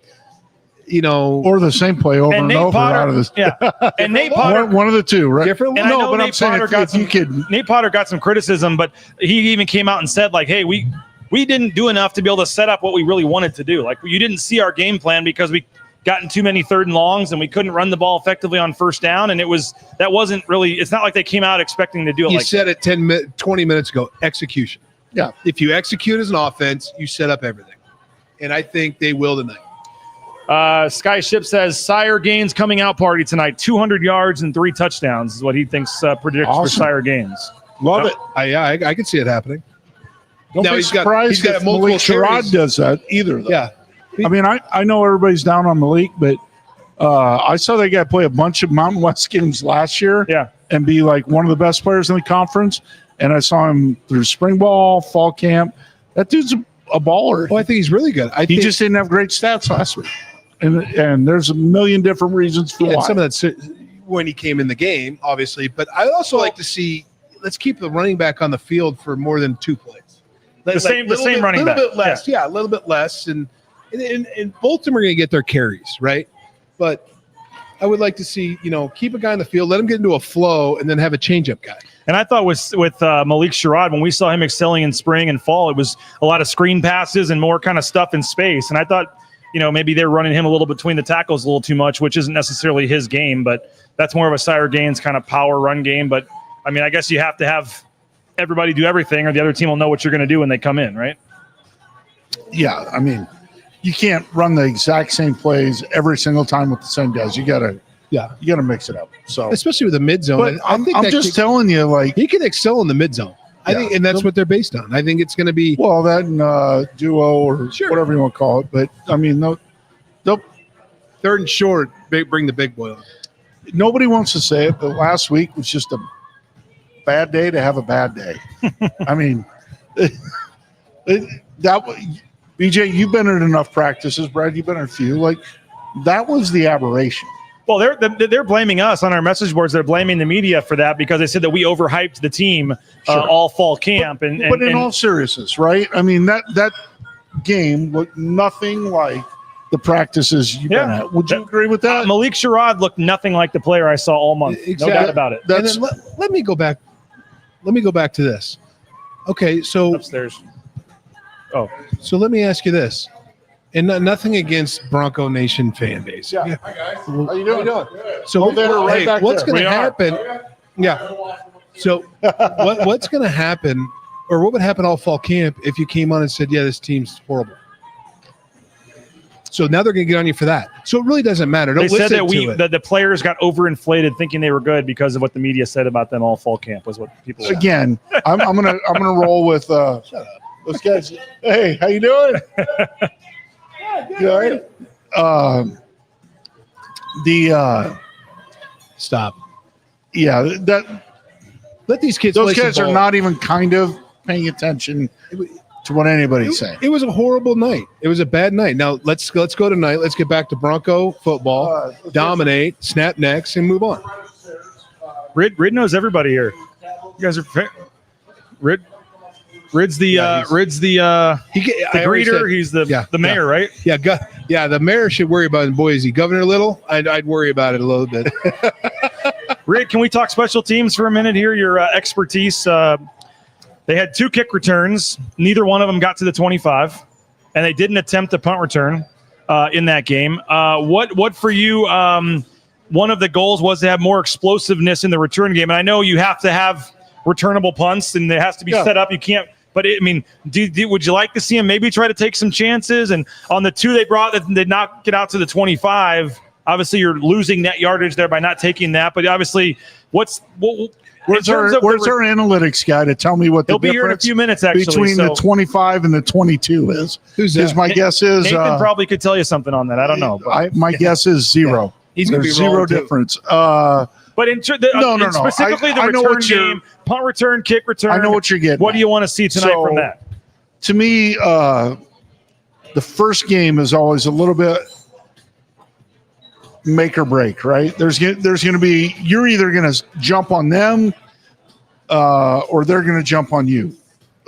or the same play over and over out of this. Yeah, and Nate Potter, one of the two, right? Different. And no, but I'm saying Nate Potter got some criticism, but he even came out and said, like, "Hey, we didn't do enough to be able to set up what we really wanted to do. Like, you didn't see our game plan because we gotten too many 3rd and longs, and we couldn't run the ball effectively on 1st down. And that wasn't really. It's not like they came out expecting to do it. You said it 20 minutes ago. Execution. Yeah. If you execute as an offense, you set up everything, and I think they will tonight. Sky Ship says Sire Gaines coming out party tonight. 200 yards and 3 touchdowns is what he thinks predicts for Sire Gaines. Love it. I can see it happening. Don't be surprised if Malik Sherrod does that either, though. Yeah. I mean, I know everybody's down on Malik, but I saw that guy play a bunch of Mountain West games last year and be like one of the best players in the conference. And I saw him through spring ball, fall camp. That dude's a baller. Oh, I think he's really good. He just didn't have great stats last week. And there's a million different reasons for why. Some of that's when he came in the game, obviously. But I also like to see, let's keep the running back on the field for more than 2 plays. The same running back. A little bit less. Yeah, a little bit less. And both of them are going to get their carries, right? But I would like to see, keep a guy on the field, let him get into a flow, and then have a change-up guy. And I thought with Malik Sherrod, when we saw him excelling in spring and fall, it was a lot of screen passes and more kind of stuff in space. And I thought, maybe they're running him a little between the tackles a little too much, which isn't necessarily his game, but that's more of a Sire Gaines kind of power run game. But, I mean, I guess you have to have everybody do everything or the other team will know what you're going to do when they come in, right? Yeah, I mean, you can't run the exact same plays every single time with the same guys. You gotta mix it up. So especially with the mid zone. But I'm just telling you, like, he can excel in the mid zone. I think, and that's what they're based on. I think it's going to be that and duo or whatever you want to call it. But I mean, they'll 3rd and short, bring the big boy on. Nobody wants to say it, but last week was just a bad day to have a bad day. I mean, BJ, you've been in enough practices. Brad, you've been in a few. Like, that was the aberration. Well, they're blaming us on our message boards. They're blaming the media for that because they said that we overhyped the team all fall camp. But in all seriousness, right? I mean, that game looked nothing like the practices you've been at. Would you agree with that? Malik Sherrod looked nothing like the player I saw all month. Exactly. No doubt about it. And then let me go back. Let me go back to this. Okay, so upstairs. So let me ask you this. And nothing against Bronco Nation fan base. Yeah. Hi, guys. How you doing? So what's going to happen? Yeah. So what's going to happen, or what would happen all fall camp if you came on and said, yeah, this team's horrible? So now they're going to get on you for that. So it really doesn't matter. Don't they said that the players got overinflated thinking they were good because of what the media said about them all fall camp was what people said. Again, I'm gonna roll with those guys. Hey, how you doing? Good. Stop. Yeah, let these kids. Those guys are not even kind of paying attention to what anybody's saying. It was a horrible night. It was a bad night. Now let's go tonight. Let's get back to Bronco football, dominate, snap necks, and move on. Rid knows everybody here. You guys are Rid's the greeter. He's the mayor, right? Yeah, the mayor should worry about it in Boise. Governor Little, I'd worry about it a little bit. Rid, can we talk special teams for a minute here? Your expertise. They had 2 kick returns. Neither one of them got to the 25, and they didn't attempt a punt return in that game. What for you? One of the goals was to have more explosiveness in the return game, and I know you have to have returnable punts, and it has to be set up. You can't. But would you like to see him maybe try to take some chances? And on the 2 they brought that did not get out to the 25, obviously you're losing net yardage there by not taking that. But obviously, where's our analytics guy to tell me what the difference be here in a few minutes, actually, between the 25 and the 22 is? Who's that? My guess is Nathan probably could tell you something on that. I don't know. My guess is 0. Yeah. He's going to be zero difference. But no. Specifically, the return game, punt return, kick return. I know what you're getting. What do you want to see tonight from that? To me, the first game is always a little bit make or break, right? There's going to be, you're either going to jump on them or they're going to jump on you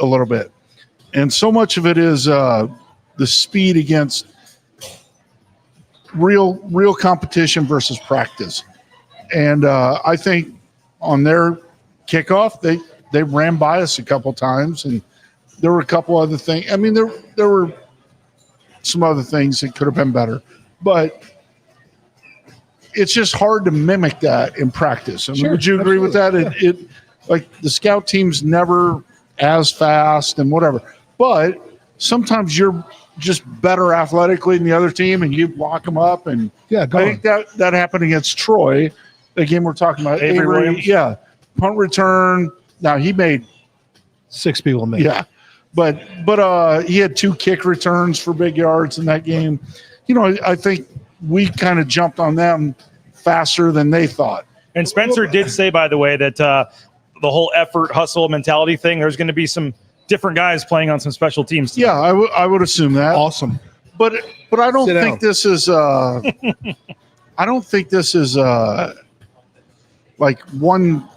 a little bit. And so much of it is the speed against real competition versus practice. And I think on their kickoff, they ran by us a couple times, and there were a couple other things. I mean, there were some other things that could have been better. But it's just hard to mimic that in practice. I mean, Sure, would you agree with that? It like the scout team's never as fast and whatever, but sometimes you're just better athletically than the other team, and you lock them up. And Yeah, I think that happened against Troy, the game we're talking about. Avery Williams? Yeah, punt return. Now he made 6 people made. yeah, but he had 2 kick returns for big yards in that game. You know, I think we kind of jumped on them faster than they thought. And Spencer did say, by the way, that the whole effort, hustle mentality thing, there's going to be some different guys playing on some special teams today. Yeah, I would assume that. Awesome. But I don't Sit think down. this is I don't think this is like one,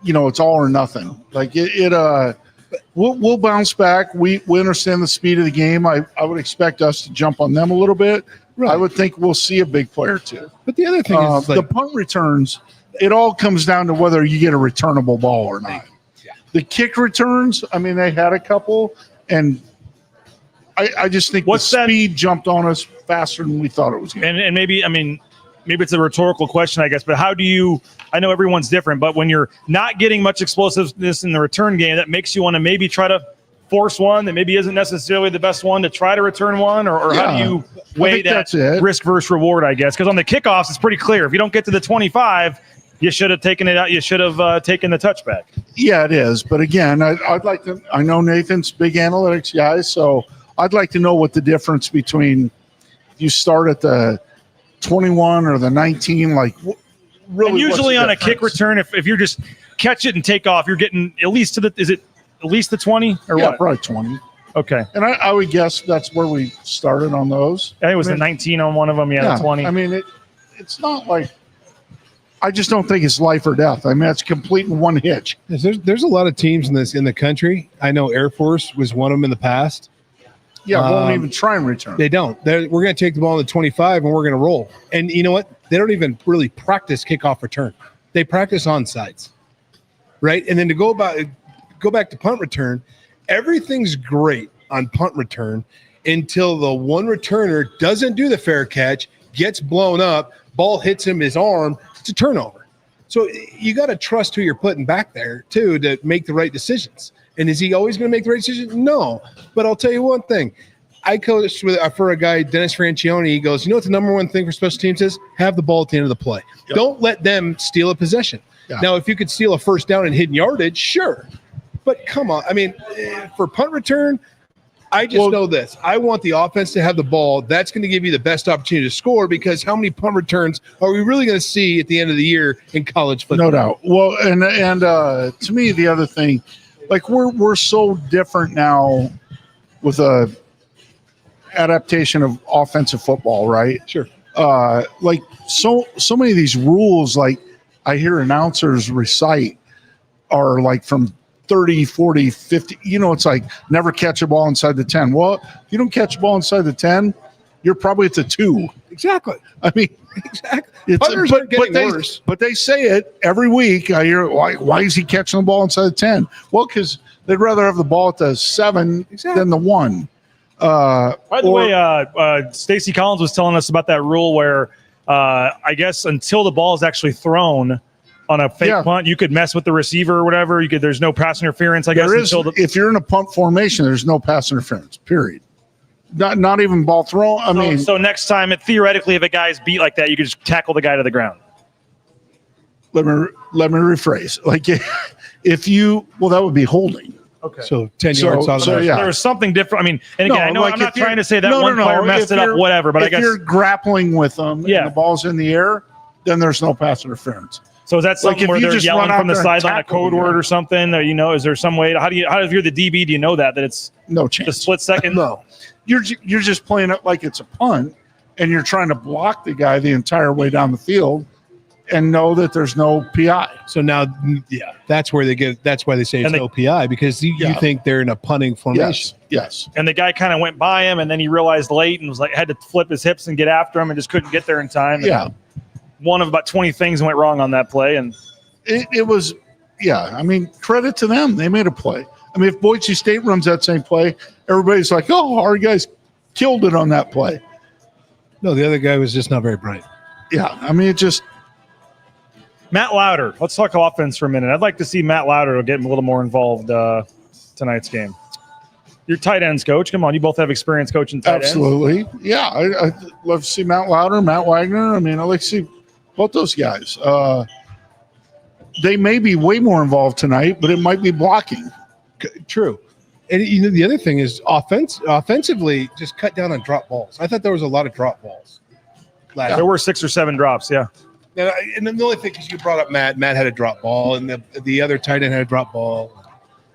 you know, it's all or nothing. Like we'll bounce back. We understand the speed of the game. I would expect us to jump on them a little bit. Right. I would think we'll see a big player too. But the other thing is the punt returns, it all comes down to whether you get a returnable ball or not. The kick returns, I mean, they had a couple, and I just think the speed jumped on us faster than we thought it was going to. And maybe, I mean, maybe it's a rhetorical question, I guess, but how do you – I know everyone's different, but when you're not getting much explosiveness in the return game, that makes you want to maybe try to force one that maybe isn't necessarily the best one to try to return one, or how do you weigh that risk versus reward, I guess? Because on the kickoffs, it's pretty clear. If you don't get to the 25 – you should have taken it out. You should have taken the touchback. Yeah, it is. But again, I'd like to. I know Nathan's big analytics guy, so I'd like to know what the difference between you start at the 21 or the 19. Like, really, and usually on a difference? kick return, if you're just catch it and take off, you're getting at least to the. Is it at least the 20 or yeah, what? Probably 20. Okay. And I would guess that's where we started on those. I think it was the 19 on one of them. Yeah, the 20. I mean, it's not like. I just don't think it's life or death. I mean, it's complete in one hitch. There's a lot of teams in the country. I know Air Force was one of them in the past. Yeah, won't even try and return. They don't. We're going to take the ball in the 25 and we're going to roll. And you know what? They don't even really practice kickoff return. They practice onsides, right? And then to go back to punt return, everything's great on punt return until the one returner doesn't do the fair catch, gets blown up, ball hits him his arm. It's a turnover. So you got to trust who you're putting back there, too, to make the right decisions. And is he always going to make the right decision? No. But I'll tell you one thing. I coached for a guy, Dennis Franchione. He goes, you know what the number one thing for special teams is? Have the ball at the end of the play. Yep. Don't let them steal a possession. Yeah. Now, if you could steal a first down and hidden yardage, sure. But come on. I mean, for punt return, I just know this. I want the offense to have the ball. That's going to give you the best opportunity to score, because how many punt returns are we really going to see at the end of the year in college football? No doubt. Well, and to me, the other thing, like we're so different now with a adaptation of offensive football, right? Sure. Like so many of these rules, like I hear announcers recite, are like from 30, 40, 50, you know, it's like never catch a ball inside the 10. Well, if you don't catch a ball inside the 10, you're probably at the 2. Exactly. I mean, exactly. Punters are getting worse. But they say it every week. I hear, why is he catching the ball inside the 10? Well, because they'd rather have the ball at the 7 than the 1. By the way, Stacey Collins was telling us about that rule where I guess until the ball is actually thrown on a fake punt, you could mess with the receiver or whatever. There's no pass interference, I guess. If you're in a punt formation, there's no pass interference, period. Not even ball thrown. So next time, theoretically, if a guy's beat like that, you could just tackle the guy to the ground. Let me rephrase. Like that would be holding. Okay. So 10 yards out of the There was something different. I mean, and again, I know I'm not trying to say that one player messed it up, whatever, but I guess if you're grappling with them and the ball's in the air, then there's no pass interference. So is that something where they're yelling from the sideline a code word or something? Or, is there some way? How if you're the DB, do you know that it's no chance? The split second? No. You're just playing it like it's a punt, and you're trying to block the guy the entire way down the field, and know that there's no PI. So now, that's why they say it's no PI, because you think they're in a punting formation. Yes. And the guy kind of went by him, and then he realized late and was like, had to flip his hips and get after him, and just couldn't get there in time. Yeah. One of about 20 things went wrong on that play, and it was, I mean, credit to them. They made a play. I mean, if Boise State runs that same play, everybody's like, "Oh, our guys killed it on that play." No, the other guy was just not very bright. Yeah, I mean, it just Matt Lauder. Let's talk offense for a minute. I'd like to see Matt Lauder get a little more involved tonight's game. Your tight ends coach. Come on, you both have experience coaching tight ends. absolutely. Yeah, I'd love to see Matt Lauder, Matt Wagner. I mean, I'd like to see both those guys. They may be way more involved tonight, but it might be blocking. True. And the other thing is offensively, just cut down on drop balls. I thought there was a lot of drop balls. There were 6 or 7 drops, yeah. And then the only thing is you brought up Matt had a drop ball, and the other tight end had a drop ball.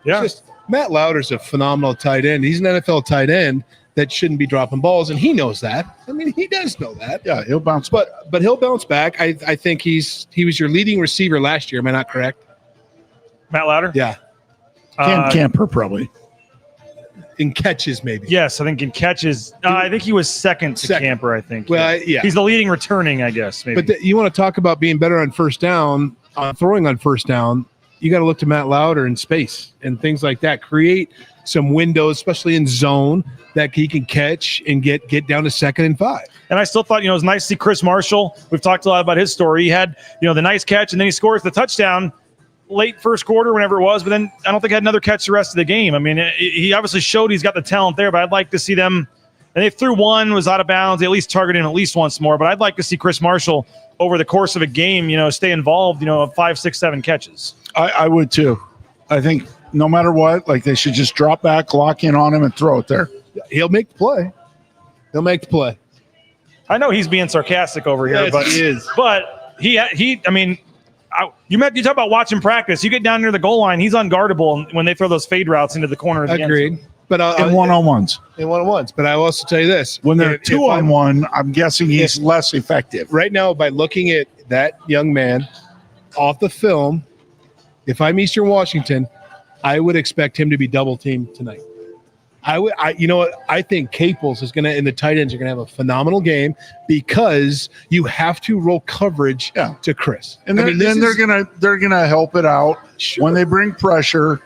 Yeah. Matt Lauder's a phenomenal tight end. He's an NFL tight end that shouldn't be dropping balls, and he knows that. I mean, he does know that. Yeah, he'll bounce back. But he'll bounce back. I think he was your leading receiver last year. Am I not correct? Matt Lauder? Yeah. Camper probably. In catches, maybe. Yes, I think in catches. I think he was second to Camper, I think. Well, yeah. He's the leading returning, I guess, maybe. But you want to talk about being better on first down, throwing on first down, you got to look to Matt Lauder in space and things like that. Create some windows, especially in zone, that he can catch and get down to 2nd and 5. And I still thought, it was nice to see Chris Marshall. We've talked a lot about his story. He had, the nice catch, and then he scores the touchdown late first quarter, whenever it was, but then I don't think he had another catch the rest of the game. I mean, he obviously showed he's got the talent there, but I'd like to see them, and they threw one, was out of bounds. They at least targeted him at least once more, but I'd like to see Chris Marshall over the course of a game, stay involved, 5, 6, 7 catches. I would too. I think no matter what, they should just drop back, lock in on him, and throw it there. He'll make the play. He'll make the play. I know he's being sarcastic over here, yes, but he is. But he. I mean, you talk about watching practice. You get down near the goal line, he's unguardable when they throw those fade routes into the corner. Of the Agreed. end zone. But in one-on-ones. But I will also tell you this: when they're 2-on-1, I'm guessing he's less effective. Right now, by looking at that young man off the film, if I'm Eastern Washington, I would expect him to be double teamed tonight. You know what? I think Caples is and the tight ends are gonna have a phenomenal game because you have to roll coverage to Chris. And then they're gonna help it out. Sure. When they bring pressure,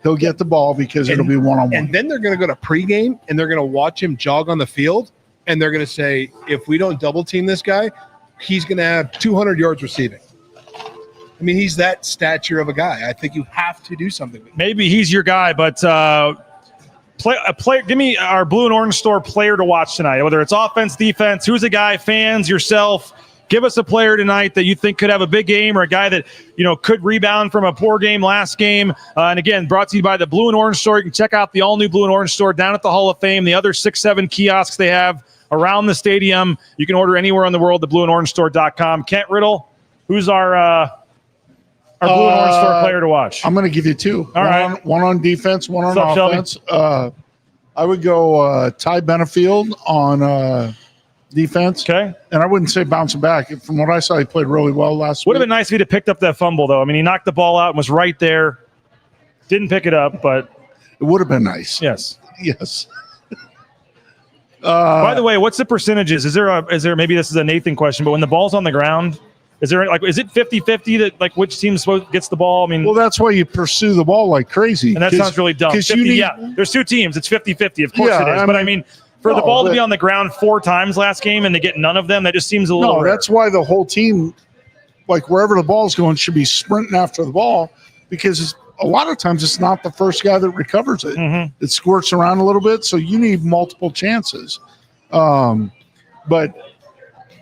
he'll get the ball because it'll be one-on-one. And then they're gonna go to pregame and they're gonna watch him jog on the field, and they're gonna say, if we don't double team this guy, he's gonna have 200 yards receiving. I mean, he's that stature of a guy. I think you have to do something with him. Maybe he's your guy, but give me our Blue and Orange Store player to watch tonight, whether it's offense, defense. Who's a guy, fans, yourself? Give us a player tonight that you think could have a big game, or a guy that could rebound from a poor game last game. And again, brought to you by the Blue and Orange Store. You can check out the all-new Blue and Orange Store down at the Hall of Fame, the other 6-7 kiosks they have around the stadium. You can order anywhere in the world, theblueandorangestore.com. Kent Riddle, who's our Blue and Orange Store player to watch? I'm going to give you 2. All right. One on defense, one on What's up, offense. I would go Ty Benefield on defense. Okay. And I wouldn't say bouncing back. From what I saw, he played really well last week. Would have been nice if he'd have picked up that fumble, though. I mean, he knocked the ball out and was right there. Didn't pick it up, but it would have been nice. Yes. Yes. By the way, what's the percentages? Is there maybe this is a Nathan question, but when the ball's on the ground, is it 50-50 that which team gets the ball? I mean, well, that's why you pursue the ball like crazy. And that sounds really dumb. 50, there's 2 teams. It's 50-50. Of course it is. But I mean, for the ball to be on the ground 4 times last game and they get none of them, that just seems a little rare. That's why the whole team, wherever the ball's going, should be sprinting after the ball, because a lot of times it's not the first guy that recovers it. Mm-hmm. It squirts around a little bit, so you need multiple chances. But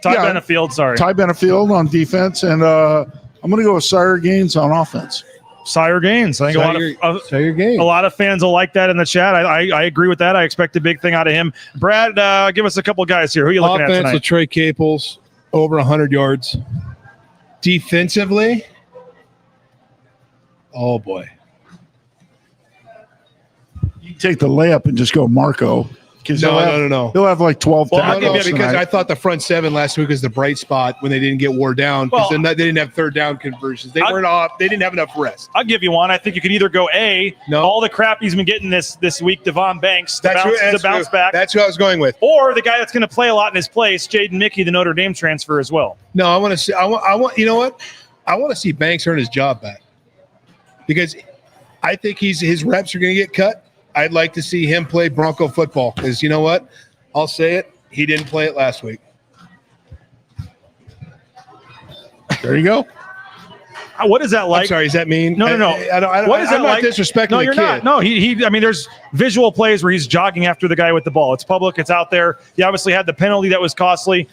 Ty Benefield on defense, and I'm going to go with Sire Gaines on offense. Sire Gaines. I think a lot of fans will like that in the chat. I agree with that. I expect a big thing out of him. Brad, give us a couple of guys here. Who are you looking at tonight? Offense with Trey Caples, over 100 yards. Defensively, oh boy. You take the layup and just go Marco. No. He'll have 12 tackles. Because I thought the front 7 last week was the bright spot when they didn't get wore down, because they didn't have third down conversions. They weren't off. They didn't have enough rest. I'll give you one. I think you could either go all the crap he's been getting this week, Devon Banks, to bounce back. That's who I was going with. Or the guy that's going to play a lot in his place, Jaden Mickey, the Notre Dame transfer as well. No, I want to see. I want. You know what? I want to see Banks earn his job back, because I think his reps are going to get cut. I'd like to see him play Bronco football, because you know what? I'll say it. He didn't play it last week. There you go. What is that like? I'm sorry, does that mean? No. What is that I'm like? not disrespecting No, the you're kid. not. No, he. I mean, there's visual plays where he's jogging after the guy with the ball. It's public. It's out there. He obviously had the penalty that was costly.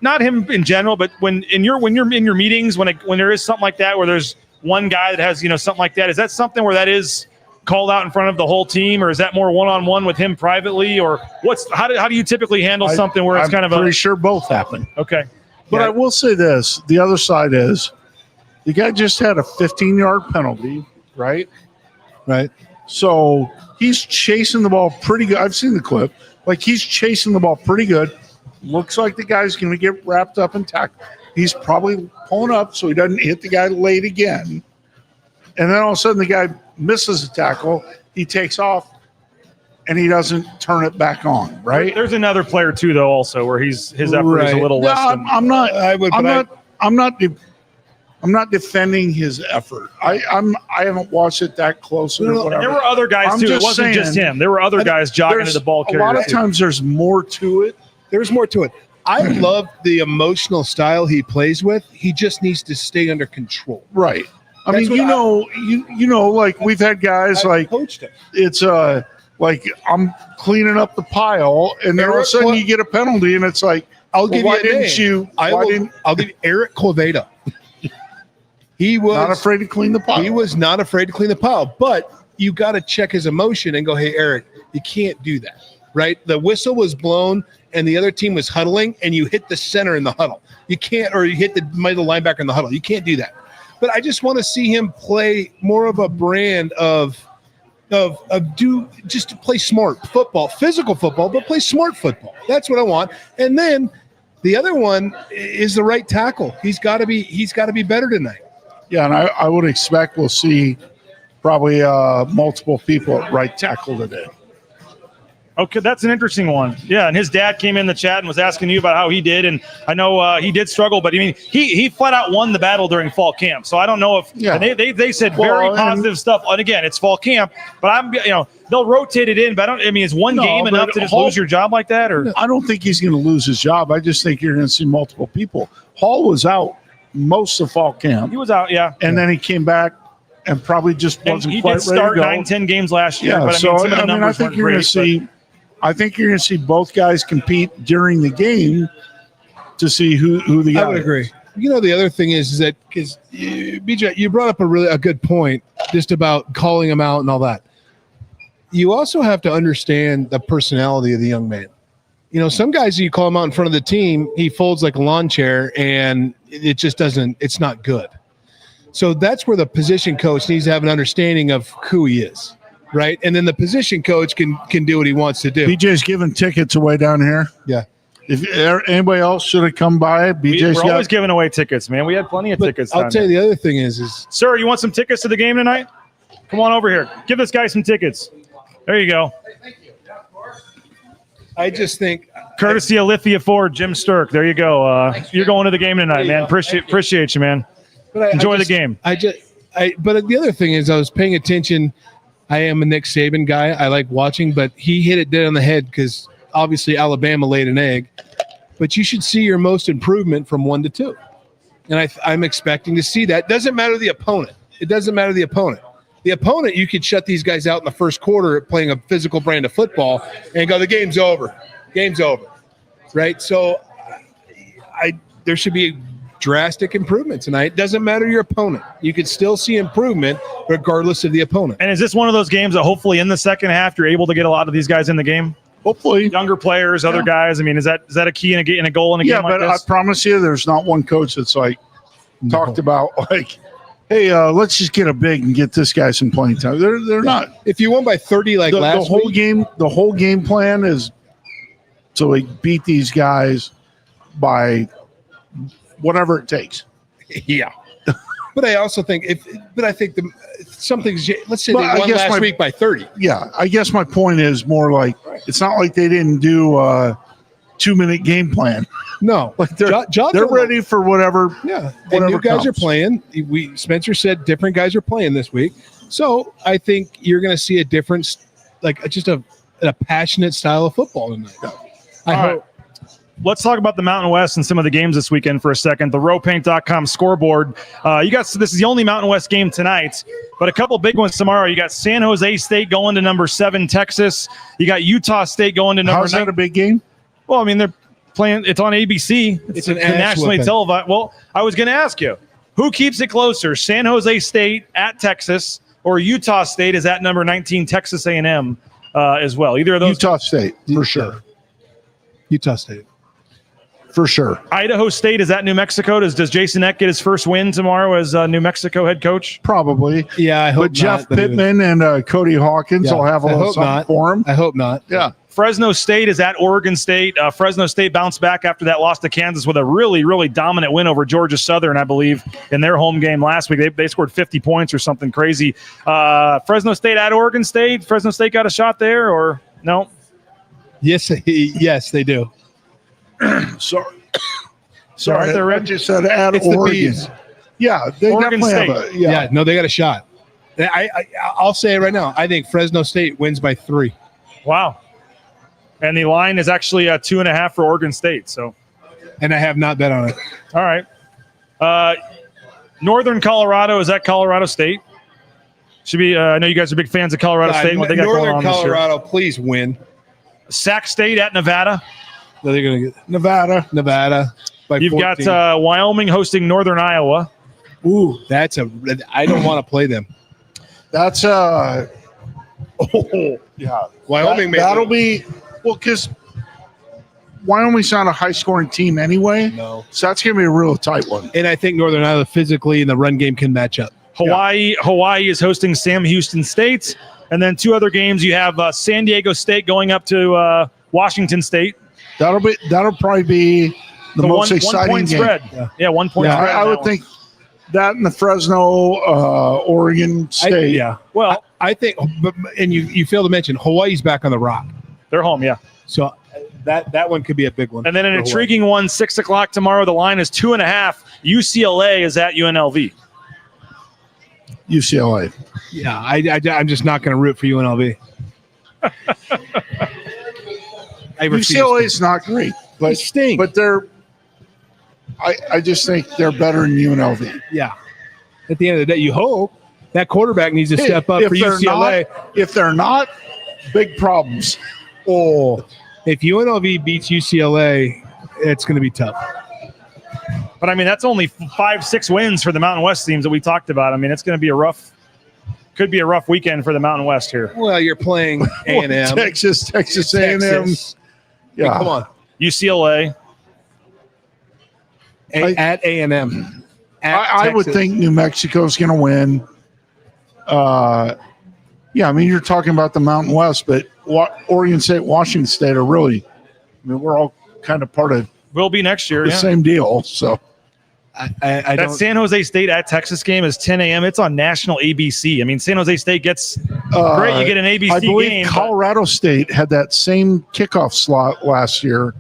Not him in general, but when you're in your meetings, when there is something like that, where there's one guy that has something like that, is that something where that is called out in front of the whole team, or is that more one-on-one with him privately, or how do you typically handle something where it's kind of pretty sure both happen. Okay. But I will say this: the other side is the guy just had a 15-yard penalty, right? Right. So he's chasing the ball pretty good. I've seen the clip. Like, he's chasing the ball pretty good. Looks like the guy's going to get wrapped up and tackled. He's probably pulling up so he doesn't hit the guy late again. And then all of a sudden the guy misses a tackle. He takes off, and he doesn't turn it back on, right? There's another player too, though, also where his effort is a little less. I'm not defending his effort. I haven't watched it that closely. There were other guys too. It wasn't just him. There were other guys jogging to the ball carrier. A lot of times there's more to it. There's more to it. I love the emotional style he plays with. He just needs to stay under control. Right. I mean, like we've had guys like coached him. It's like I'm cleaning up the pile, and then all of a sudden you get a penalty, and it's like, I'll give why you a didn't name. you? I'll give you Eric Coveda. He was not afraid to clean the pile. He was not afraid to clean the pile, but you got to check his emotion and go, hey, Eric, you can't do that, right? The whistle was blown, and the other team was huddling, and you hit the center in the huddle. You can't, or you hit the middle linebacker in the huddle. You can't do that. But I just want to see him play more of a brand of just to play smart football, physical football, but play smart football. That's what I want. And then the other one is the right tackle. He's got to be better tonight. Yeah, and I would expect we'll see probably multiple people at right tackle today. Okay, that's an interesting one. Yeah, and his dad came in the chat and was asking you about how he did, and I know he did struggle, but I mean, he flat out won the battle during fall camp. So I don't know if they said very positive stuff. And again, it's fall camp, but they'll rotate it in. But is one game enough to just lose your job like that? Or I don't think he's going to lose his job. I just think you're going to see multiple people. Hall was out most of fall camp. He was out, yeah, and then he came back and probably just wasn't he quite did start ready to go. 9-10 games last year. Yeah, but so some of the numbers I think you're going to see. I think you're going to see both guys compete during the game to see who the guy is. I would agree. The other thing is that because BJ, you brought up a good point just about calling him out and all that. You also have to understand the personality of the young man. Some guys, you call him out in front of the team, he folds like a lawn chair, and it just doesn't. It's not good. So that's where the position coach needs to have an understanding of who he is. Right, and then the position coach can do what he wants to do. BJ's giving tickets away down here. Yeah. If anybody else should have come by, BJ's we're always giving away tickets, man. We had plenty of tickets. I'll tell you the other thing is, sir, you want some tickets to the game tonight? Come on over here. Give this guy some tickets. There you go. I just think, courtesy of Lithia Ford, Jim Sturk. There you go. You're going to the game tonight, man. Appreciate you, man. But enjoy the game. But the other thing is, I was paying attention. I am a Nick Saban guy. I like watching, but he hit it dead on the head because obviously Alabama laid an egg. But you should see your most improvement from 1 to 2. And I'm expecting to see that. Doesn't matter the opponent. It doesn't matter the opponent. The opponent, you could shut these guys out in the first quarter playing a physical brand of football and go, the game's over. Game's over. Right? So there should be drastic improvement tonight. Doesn't matter your opponent. You could still see improvement regardless of the opponent. And is this one of those games that hopefully in the second half you're able to get a lot of these guys in the game? Hopefully. Younger players, other guys. I mean, is that a key in a goal in a game like this? Yeah, but I promise you there's not one coach that's talked about hey, let's just get a big and get this guy some playing time. They're not. If you won by 30 last week, the whole game plan is to beat these guys by whatever it takes. Yeah. But I also think let's say they won last week by 30. Yeah. I guess my point is more like, it's not like they didn't do a 2-minute game plan. No. They're ready for whatever. Yeah. And new guys are playing. Spencer said different guys are playing this week. So I think you're going to see a difference, just a passionate style of football tonight. I hope. let's talk about the Mountain West and some of the games this weekend for a second. The rowpaint.com scoreboard. This is the only Mountain West game tonight, but a couple big ones tomorrow. You got San Jose State going to number 7 Texas. You got Utah State going to number 9. How's that a big game? Well, I mean, they're playing. It's on ABC. It's an nationally televised. Well, I was going to ask you, who keeps it closer, San Jose State at Texas or Utah State is at number 19 Texas A&M as well? Either of those. Utah State, for sure. Utah State. For sure. Idaho State is at New Mexico. Does Jason Eck get his first win tomorrow as New Mexico head coach? Probably. Yeah, I hope but Jeff Pittman and Cody Hawkins will have a little something for him. I hope not. Yeah. Fresno State is at Oregon State. Fresno State bounced back after that loss to Kansas with a really, really dominant win over Georgia Southern, I believe, in their home game last week. They scored 50 points or something crazy. Fresno State at Oregon State. Fresno State got a shot there or no? Yes, they do. Sorry, they're I just said at Oregon. Yeah, they Oregon definitely State. have No, they got a shot. I'll say it right now. I think Fresno State wins by 3. Wow. And the line is actually 2.5 for Oregon State. So, and I have not bet on it. All right. Northern Colorado is at Colorado State. Should be. I know you guys are big fans of Colorado State. And what they got Northern going on Colorado, please win. Sac State at Nevada. No, they're going to get Nevada. You've 14. Got Wyoming hosting Northern Iowa. Ooh, I don't want to play them. That's yeah. Wyoming. That'll be because Wyoming's not a high-scoring team anyway. No, so that's gonna be a real tight one. And I think Northern Iowa physically in the run game can match up. Hawaii is hosting Sam Houston State, and then 2 other games. You have San Diego State going up to Washington State. That'll probably be the most exciting 1 point game. spread. Yeah, 1 point spread. I would think that in the Fresno, Oregon State. Well, I think, and you failed to mention Hawaii's back on the rock. They're home, yeah. So that one could be a big one. And then an intriguing one, 6 o'clock tomorrow. The line is 2.5. UCLA is at UNLV. UCLA. Yeah, I'm just not going to root for UNLV. UCLA is not great, but stink. But they're. I just think they're better than UNLV. Yeah. At the end of the day, you hope that quarterback needs to step up for UCLA. If they're not, big problems. Oh, if UNLV beats UCLA, it's going to be tough. But I mean, that's only 5-6 wins for the Mountain West teams that we talked about. I mean, it's going to be could be a rough weekend for the Mountain West here. Well, you're playing A&M, Texas A&M. Yeah, come on, UCLA at A&M. I would think New Mexico's going to win. Yeah, I mean, you're talking about the Mountain West, but Oregon State, Washington State are really. I mean, we're all kind of part of. Will be next year. The same deal. So that San Jose State at Texas game is 10 a.m. It's on national ABC. I mean, San Jose State gets great. You get an ABC I believe game. Colorado State had that same kickoff slot last year.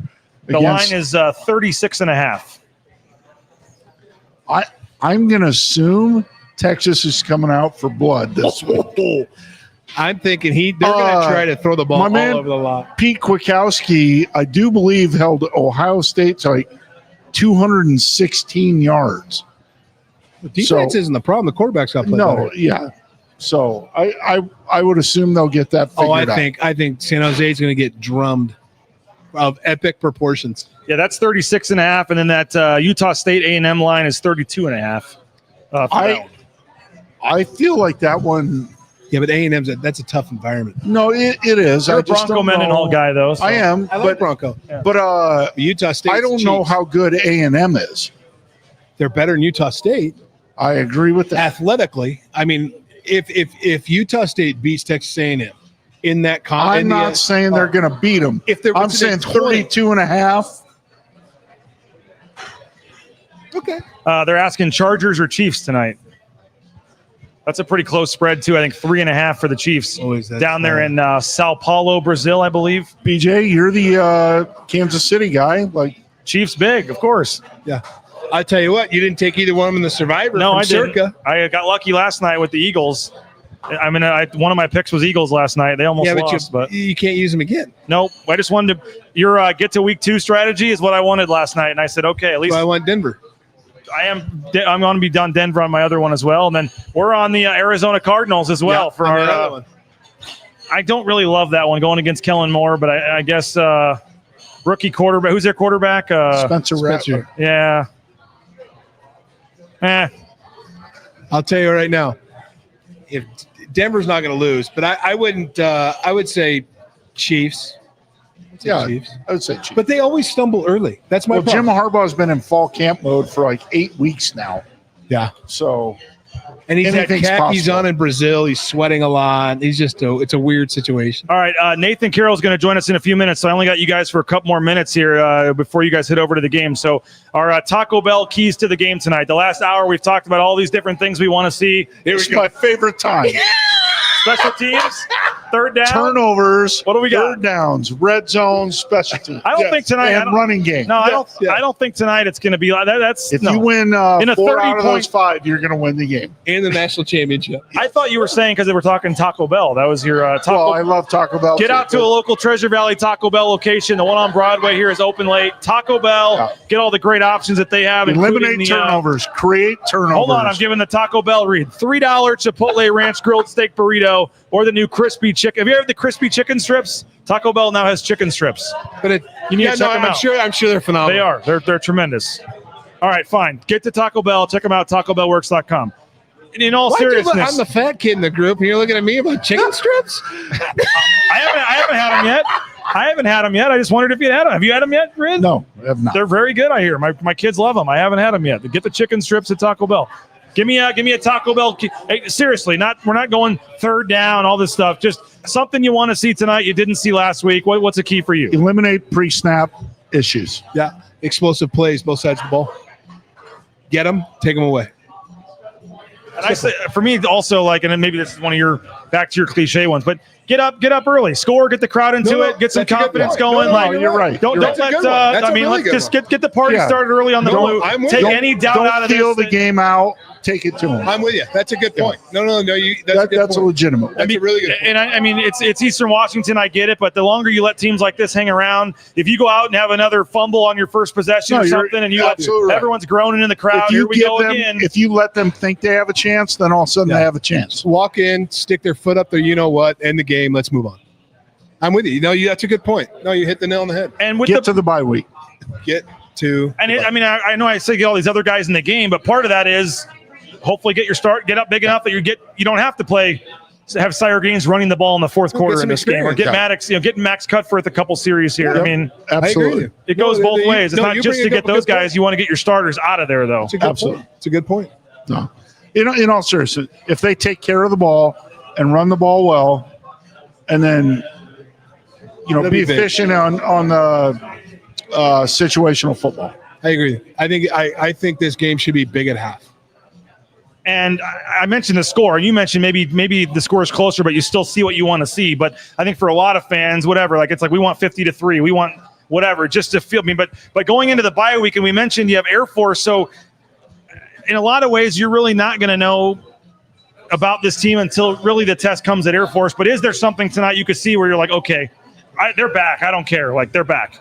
The line is 36.5. I'm going to assume Texas is coming out for blood this week. I'm thinking they're going to try to throw the ball all over the lot. Pete Kwiatkowski, I do believe, held Ohio State to like 216 yards. The defense isn't the problem. The quarterback's got to play better. Yeah. So I would assume they'll get that figured out. I think San Jose is going to get drummed of epic proportions. Yeah, that's 36.5, and then that Utah State A&M line is 32.5. I feel like that one. Yeah, but A&M's that's a tough environment. No, it is. You're a Bronco Mendenhall guy, though. So. I am. I like Bronco. Yeah. But Utah State. I don't know how good A&M is. They're better than Utah State. I agree with that. Athletically, I mean, if Utah State beats Texas A&M in that I'm not saying they're going to beat them. I'm saying 32.5. Okay. They're asking Chargers or Chiefs tonight. That's a pretty close spread, too. I think 3.5 for the Chiefs. Down there in Sao Paulo, Brazil, I believe. BJ, you're the Kansas City guy. Like Chiefs big, of course. Yeah. I tell you what, you didn't take either one of them in the Survivor. No, I didn't. I got lucky last night with the Eagles. I mean, one of my picks was Eagles last night. They almost lost, but you can't use them again. Nope. I just wanted to. Your get to week 2 strategy is what I wanted last night, and I said, okay, at least I want Denver. I'm going to be done Denver on my other one as well, and then we're on the Arizona Cardinals as well for our other one. I don't really love that one going against Kellen Moore, but I guess rookie quarterback. Who's their quarterback? Spencer Rattler. Yeah. I'll tell you right now, if Denver's not going to lose, but I wouldn't. I would say Chiefs. Chiefs. I would say Chiefs. But they always stumble early. That's my problem. Jim Harbaugh's been in fall camp mode for like 8 weeks now. Yeah. So, and he's had khakis possible. on in Brazil. He's sweating a lot. He's just it's a weird situation. All right, Nathan Carroll's going to join us in a few minutes, so I only got you guys for a couple more minutes here before you guys head over to the game. So our Taco Bell keys to the game tonight. The last hour, we've talked about all these different things we want to see. It's my favorite time. Special teams, third down. Turnovers. What do we got? Third downs, red zone, special teams. I don't think tonight. And running game. No, I don't think tonight it's going to be like that. That's if no. you win in a 4 out of 30-point those 5, you're going to win the game and the national championship. I thought you were saying because they were talking Taco Bell. That was your Taco. Well, I love Taco Bell. Get out to a local Treasure Valley Taco Bell location. The one on Broadway here is open late. Taco Bell. Get all the great options that they have. Eliminate turnovers. Create turnovers. Hold on, I'm giving the Taco Bell read. $3 Chipotle Ranch Grilled Steak Burrito or the new crispy chicken. Have you ever had the crispy chicken strips? Taco Bell now has chicken strips. But you need to check them out. I'm sure they're phenomenal. They are. They're tremendous. All right, fine. Get to Taco Bell. Check them out. TacoBellWorks.com. And in all seriousness, I'm the fat kid in the group, and you're looking at me about chicken strips. I haven't had them yet. I just wondered if you had them. Have you had them yet, Rid? No, I have not. They're very good. I hear my kids love them. I haven't had them yet. Get the chicken strips at Taco Bell. Give me a Taco Bell. Hey, seriously, we're not going third down, all this stuff. Just something you want to see tonight you didn't see last week. What's a key for you? Eliminate pre-snap issues. Yeah, explosive plays, both sides of the ball. Get them, take them away. And I say, for me, also, like, and then maybe this is one of your back to your cliche ones, but get up early, score, get the crowd into it, get some confidence going. You're right. Don't let. Let's just get the party started early on the blue. Take any doubt out of this. Don't feel the game out. Take it to them. I'm with you. That's a good point. No. That's a legitimate one. That's a really good point. And I mean, it's Eastern Washington. I get it, but the longer you let teams like this hang around, if you go out and have another fumble on your first possession or something, and everyone's groaning in the crowd, here we go again. If you let them think they have a chance, then all of a sudden they have a chance. Walk in, stick their foot up there. You know what? End the game. Let's move on. I'm with you. That's a good point. No, you hit the nail on the head. And get to the bye week. I know I say get all these other guys in the game, but part of that is hopefully get up big enough that you don't have to have Sire Gaines running the ball in the fourth quarter in this game, or get Maddox, get Max Cutforth a couple series here. Yep. I mean, absolutely, it goes both ways. It's not just to get those guys. You want to get your starters out of there, though. Absolutely, it's a good point. No, in all seriousness, if they take care of the ball and run the ball well, and then be efficient on the situational football. I agree. I think this game should be big at half. And I mentioned the score. You mentioned maybe the score is closer, but you still see what you want to see. But I think for a lot of fans, whatever, like it's like we want 50-3, we want whatever, just to feel. I mean, but going into the bye week, and we mentioned you have Air Force, so in a lot of ways, you're really not going to know about this team until really the test comes at Air Force. But is there something tonight you could see where you're like, okay, they're back. I don't care. Like they're back.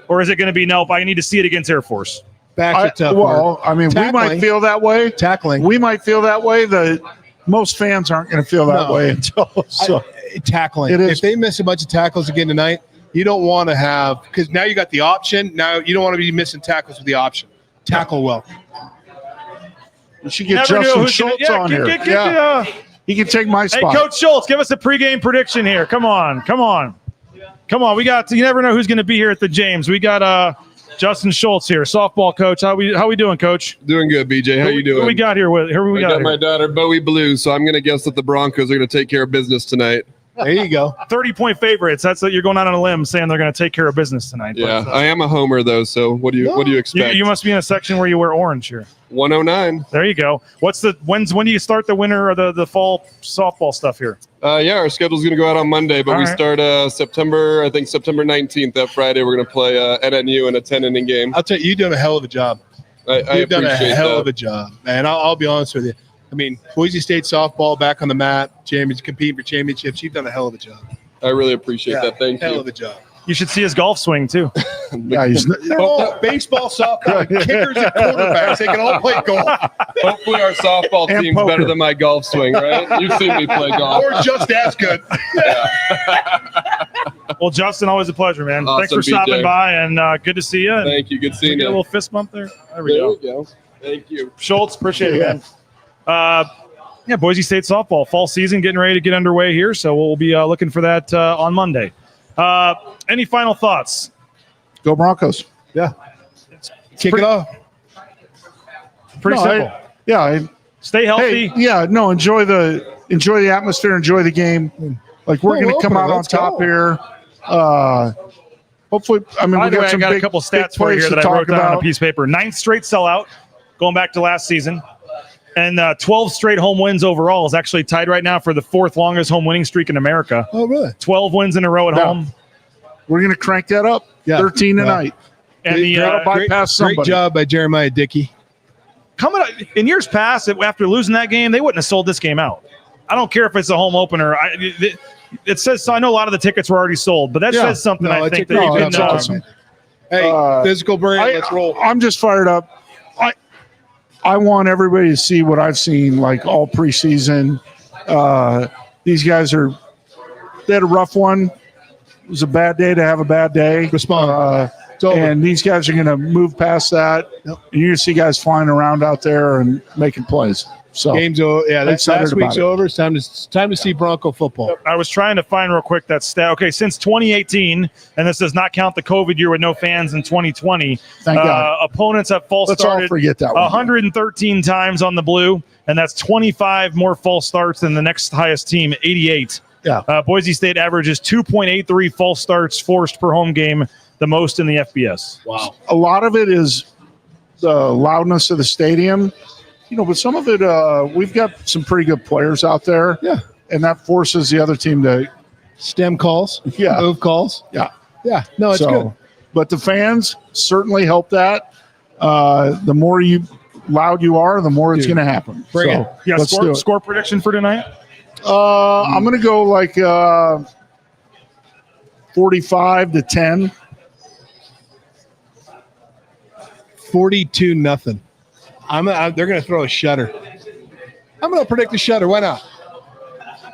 Or is it going to be, nope, I need to see it against Air Force? Back's a tough word. I mean, we might feel that way. Tackling. We might feel that way. Most fans aren't going to feel that way until tackling. If they miss a bunch of tackles again tonight, you don't want to have, because now you got the option. Now you don't want to be missing tackles with the option. Tackle well. You should get Justin Schultz on here. He can take my spot. Hey, Coach Schultz, give us a pregame prediction here. Come on. We got. You never know who's going to be here at the James. We got Justin Schultz here, softball coach. How we doing, Coach? Doing good, BJ. How you doing? Who we got here? I got my daughter Bowie Blue, so I'm going to guess that the Broncos are going to take care of business tonight. There you go. 30-point favorites. That's you're going out on a limb saying they're going to take care of business tonight. Yeah, I am a homer though. So what do you expect? You must be in a section where you wear orange here. 109. There you go. When do you start the winter or the fall softball stuff here? Our schedule's going to go out on Monday, but we start September 19th. That Friday, we're going to play NNU in a 10-inning game. I'll tell you, you're doing a hell of a job. I appreciate done a hell of a job, man. I'll be honest with you. I mean, Boise State softball back on the map, competing for championships. You've done a hell of a job. I really appreciate that. Thank you. Hell of a job. You should see his golf swing too. They're all baseball, softball, kickers, and quarterbacks. They can all play golf. Hopefully our softball And team's poker. better than my golf swing, right? You've seen me play golf. Or just as good. Well, Justin, always a pleasure, man. Thanks Awesome, for stopping BJ. by, and good to see you. Thank you. Good Get seeing a you. little fist bump there. There we There go. we go. Thank you. Schultz, appreciate it, man. Yeah, Boise State softball fall season getting ready to get underway here, so we'll be looking for that on Monday. Any final thoughts? Go Broncos. Yeah. Kick it off. Pretty simple. Stay healthy. Enjoy the atmosphere, enjoy the game. Like we're going to come out on top here. Hopefully, I mean, By we the way, I some got a big, couple big stats for you plays here to that I talk wrote down on a about. piece of paper. 9th straight sellout, going back to last season. And 12 straight home wins overall is actually tied right now for the 4th longest home winning streak in America. Oh, really? 12 wins in a row at home. We're going to crank that up. Yeah. 13 tonight. And the Great job by Jeremiah Dickey. coming up, in years past, after losing that game, they wouldn't have sold this game out. I don't care if it's a home opener. It says so. I know a lot of the tickets were already sold, but that says something. I think that you can. That's awesome. Hey, physical brand, let's roll. I'm just fired up. I want everybody to see what I've seen like all preseason. These guys they had a rough one. It was a bad day to have a bad day. Respond. And these guys are going to move past that. Yep. And you're going to see guys flying around out there and making plays. So game's over. Yeah, that's last week's it. over. It's time to see Bronco football. I was trying to find real quick that stat. Okay, since 2018, and this does not count the COVID year with no fans in 2020. Thank God. Opponents have false Let's started all forget that one. 113 times on the blue, and that's 25 more false starts than the next highest team, 88. Yeah. Boise State averages 2.83 false starts forced per home game, the most in the FBS. Wow. A lot of it is the loudness of the stadium. But some of it, we've got some pretty good players out there. Yeah. And that forces the other team to stem calls. Yeah. Move calls. Yeah. Yeah. No, it's good. But the fans certainly help that. The more loud you are, the more it's going to happen. Bring it. Yeah, let's do it. Score prediction for tonight? I'm going to go like 45-10. 42-0. They're going to throw a shutter. I'm going to predict a shutter. Why not?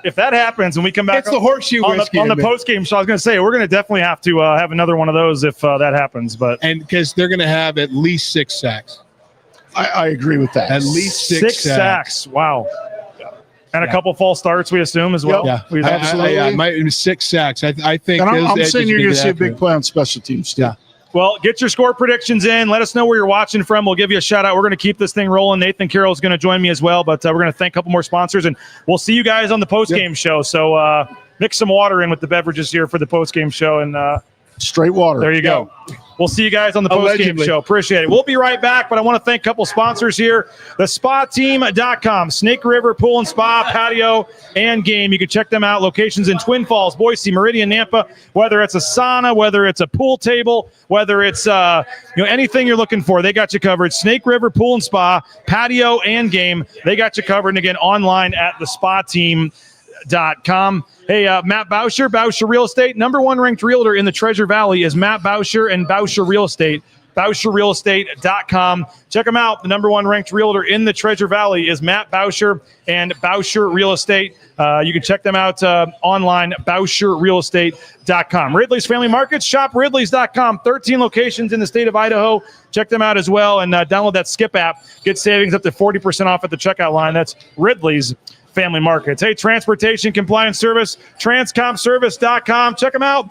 If that happens and we come back, It's the horseshoe on whiskey, the man. post game show, I was going to say we're going to definitely have to have another one of those if that happens. But because they're going to have at least 6 sacks. I agree with that. At least six sacks. Wow. And a couple false starts, we assume as well. Yeah, We absolutely. Yeah, 6 sacks. I think. And I'm those saying edges you're are going to see a accurate. big play on special teams. Too. Yeah. Well, get your score predictions in. Let us know where you're watching from. We'll give you a shout out. We're going to keep this thing rolling. Nathan Carroll is going to join me as well, but we're going to thank a couple more sponsors, and we'll see you guys on the post-game show. So mix some water in with the beverages here for the post-game show, and straight water. there you go. We'll see you guys on the post-game Allegedly. show. Appreciate it. We'll be right back, but I want to thank a couple sponsors here. TheSpaTeam.com, Snake River Pool and Spa, Patio, and Game. You can check them out. Locations in Twin Falls, Boise, Meridian, Nampa. Whether it's a sauna, whether it's a pool table, whether it's anything you're looking for, they got you covered. Snake River Pool and Spa, Patio, and Game. They got you covered. And again, online at TheSpaTeam.com. Hey, Matt Bauscher, Bauscher Real Estate. Number 1 ranked realtor in the Treasure Valley is Matt Bauscher and Bauscher Real Estate. BauscherRealEstate.com. Check them out. The number 1 ranked realtor in the Treasure Valley is Matt Bauscher and Bauscher Real Estate. You can check them out online, BauscherRealEstate.com. Ridley's Family Markets, shop Ridley's.com. 13 locations in the state of Idaho. Check them out as well and download that Skip app. Get savings up to 40% off at the checkout line. That's Ridley's Family Markets. Hey, Transportation Compliance Service, transcomservice.com. Check them out.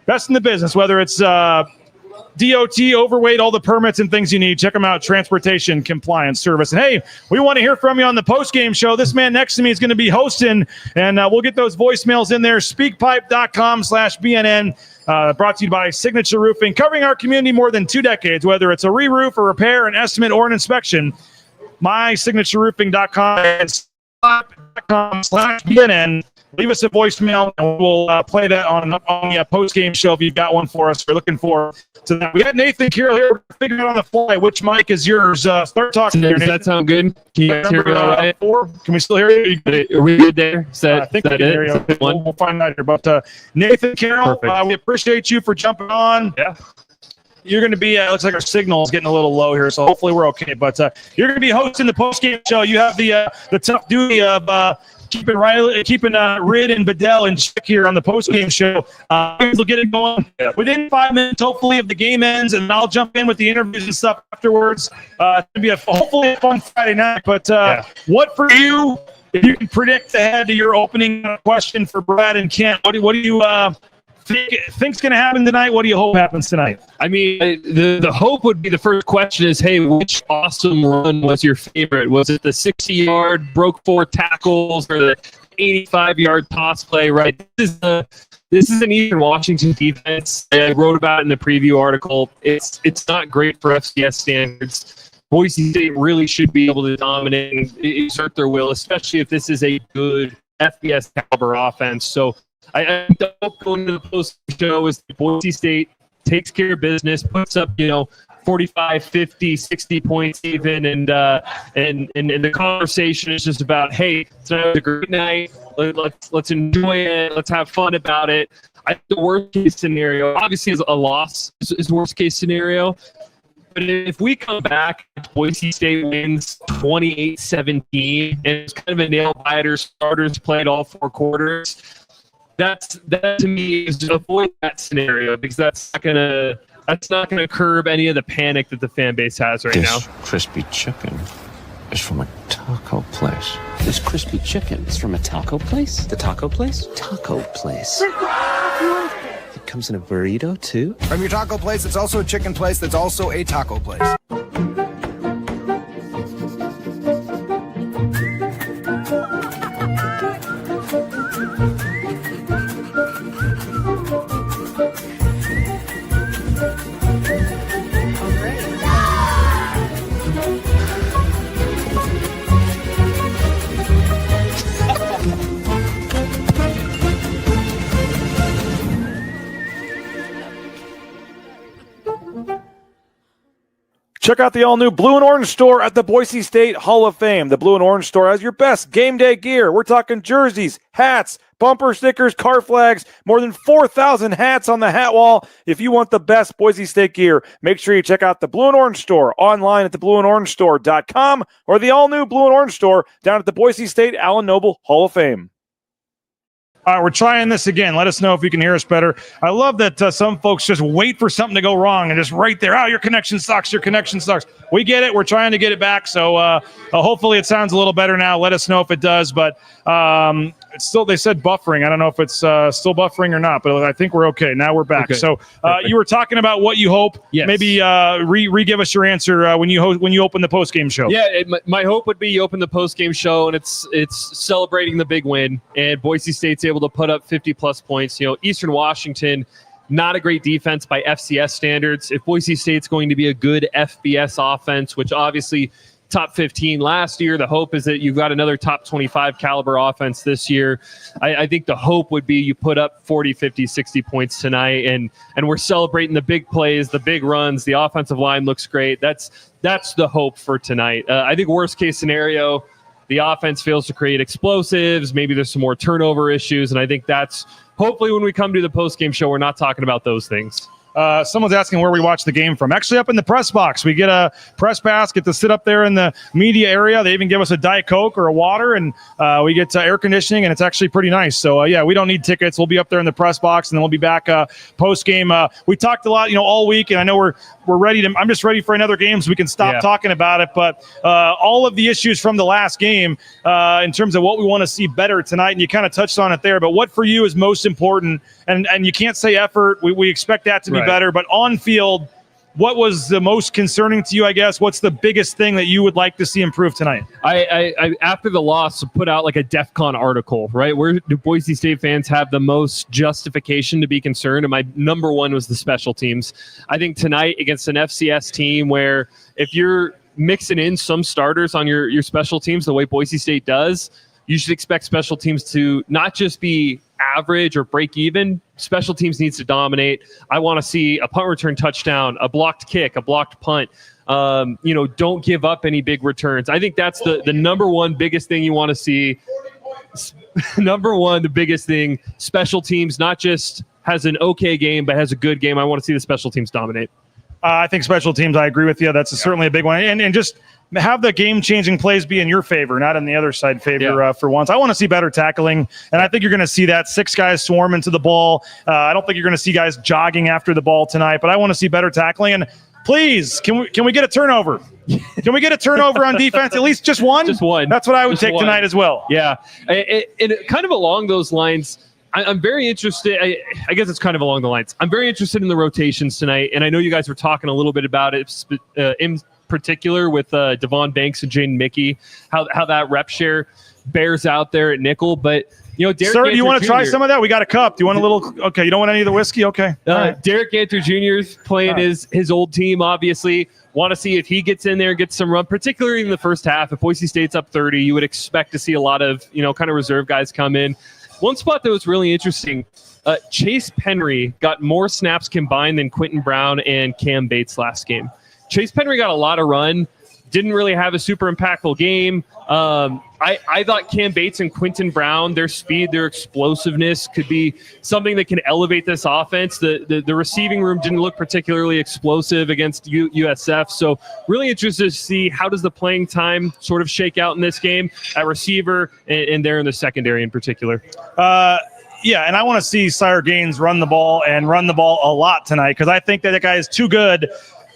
Best in the business, whether it's DOT, overweight, all the permits and things you need. Check them out, Transportation Compliance Service. And hey, we want to hear from you on the post-game show. This man next to me is going to be hosting, and we'll get those voicemails in there. Speakpipe.com/BNN. Brought to you by Signature Roofing, covering our community more than 2 decades, whether it's a re-roof, a repair, an estimate, or an inspection. MySignatureRoofing.com and Speakpipe.com/BNN. leave us a voicemail, and we'll play that on the post-game show if you've got one for us. We're looking forward to that. We got Nathan Carroll here. We're figuring out on the fly which mic is yours. Start talking here, Does that sound good? Can you guys hear me all right? 4. Can we still hear you? Are we good there? I think we can hear you. We'll find out here. But Nathan Carroll, we appreciate you for jumping on. Yeah. You're going to be, looks like our signal is getting a little low here, so hopefully we're okay. But you're going to be hosting the post-game show. You have the tough duty of keeping Ridd and Bedell in check here on the post-game show. We'll get it going within 5 minutes, hopefully, if the game ends, and I'll jump in with the interviews and stuff afterwards. It's going to be hopefully a fun Friday night. But what for you, if you can predict ahead to your opening question for Brad and Kent, what do you think's going to happen tonight? What do you hope happens tonight? I mean, the hope would be the first question is, hey, which awesome run was your favorite? Was it the 60-yard, broke 4 tackles, or the 85-yard toss play, right? This is an Eastern Washington defense. I wrote about it in the preview article. It's not great for FCS standards. Boise State really should be able to dominate and exert their will, especially if this is a good FBS caliber offense. So I think the hope going to the post show is that Boise State takes care of business, puts up, 45, 50, 60 points even, and the conversation is just about, hey, tonight was a great night. Let's enjoy it. Let's have fun about it. I think the worst case scenario, obviously, is a loss is the worst case scenario. But if we come back, Boise State wins 28-17, and it's kind of a nail-biter. Starters played all 4 quarters. That to me is just avoid that scenario, because that's not gonna curb any of the panic that the fan base has right now. This crispy chicken is from a taco place. This crispy chicken is from a taco place? The taco place? Taco place. It comes in a burrito, too? From your taco place, it's also a chicken place that's also a taco place. Check out the all-new Blue and Orange store at the Boise State Hall of Fame. The Blue and Orange store has your best game day gear. We're talking jerseys, hats, bumper stickers, car flags, more than 4,000 hats on the hat wall. If you want the best Boise State gear, make sure you check out the Blue and Orange store online at theblueandorangestore.com or the all-new Blue and Orange store down at the Boise State Allen Noble Hall of Fame. All right, we're trying this again. Let us know if you can hear us better. I love that some folks just wait for something to go wrong and just right there, your connection sucks, your connection sucks. We get it. We're trying to get it back. So hopefully it sounds a little better now. Let us know if it does. But it's still, they said buffering. I don't know if it's still buffering or not, but I think we're okay. Now we're back. Okay. So you were talking about what you hope. Yes. Maybe re-give us your answer when you open the postgame show. Yeah, my hope would be you open the postgame show and it's celebrating the big win, and Boise State's able to put up 50-plus points. Eastern Washington, not a great defense by FCS standards. If Boise State's going to be a good FBS offense, which obviously top 15 last year, the hope is that you've got another top 25 caliber offense this year. I think the hope would be you put up 40, 50, 60 points tonight, and we're celebrating the big plays, the big runs. The offensive line looks great. That's the hope for tonight. I think worst case scenario, the offense fails to create explosives. Maybe there's some more turnover issues, and I think that's hopefully when we come to the post-game show, we're not talking about those things. Someone's asking where we watch the game from. Actually, up in the press box. We get a press pass, get to sit up there in the media area. They even give us a Diet Coke or a water, and we get air conditioning, and it's actually pretty nice. So, we don't need tickets. We'll be up there in the press box, and then we'll be back post-game. We talked a lot, all week, and I know we're ready to – I'm just ready for another game so we can stop talking about it. But all of the issues from the last game in terms of what we want to see better tonight, and you kind of touched on it there, but what for you is most important? And you can't say effort. We expect that to be better. But on field, what was the most concerning to you, I guess? What's the biggest thing that you would like to see improve tonight? I after the loss, put out like a DEFCON article, right? Where do Boise State fans have the most justification to be concerned? And my number one was the special teams. I think tonight against an FCS team where if you're mixing in some starters on your special teams the way Boise State does, you should expect special teams to not just be average or break even. Special teams needs to dominate. I want to see a punt return touchdown, a blocked kick, a blocked punt. Don't give up any big returns. I think that's the number one biggest thing you want to see. Number one, the biggest thing, special teams, not just has an okay game, but has a good game. I want to see the special teams dominate. I think special teams, I agree with you. That's certainly a big one. And just have the game-changing plays be in your favor, not in the other side favor for once. I want to see better tackling, and I think you're going to see that. 6 guys swarm into the ball. I don't think you're going to see guys jogging after the ball tonight, but I want to see better tackling. And please, can we get a turnover? Can we get a turnover on defense? At least just one? Just one. That's what I would Just take one. tonight as well. Yeah. And kind of along those lines, I'm very interested. I guess it's kind of along the lines. I'm very interested in the rotations tonight, and I know you guys were talking a little bit about it in particular with Devon Banks and Jaden Mickey, how that rep share bears out there at nickel. But, Derek Sir, do you want to Jr. try some of that? We got a cup. Do you want a little? Okay, you don't want any of the whiskey? Okay. All right. Derek Ganter Jr. is playing his old team, obviously. Want to see if he gets in there and gets some run, particularly in the first half. If Boise State's up 30, you would expect to see a lot of, kind of reserve guys come in. One spot that was really interesting, Chase Penry got more snaps combined than Quentin Brown and Cam Bates last game. Chase Penry got a lot of run, didn't really have a super impactful game. I thought Cam Bates and Quentin Brown, their speed, their explosiveness could be something that can elevate this offense. The receiving room didn't look particularly explosive against USF. So really interested to see how does the playing time sort of shake out in this game at receiver and there in the secondary in particular. Yeah, and I want to see Sire Gaines run the ball and run the ball a lot tonight because I think that guy is too good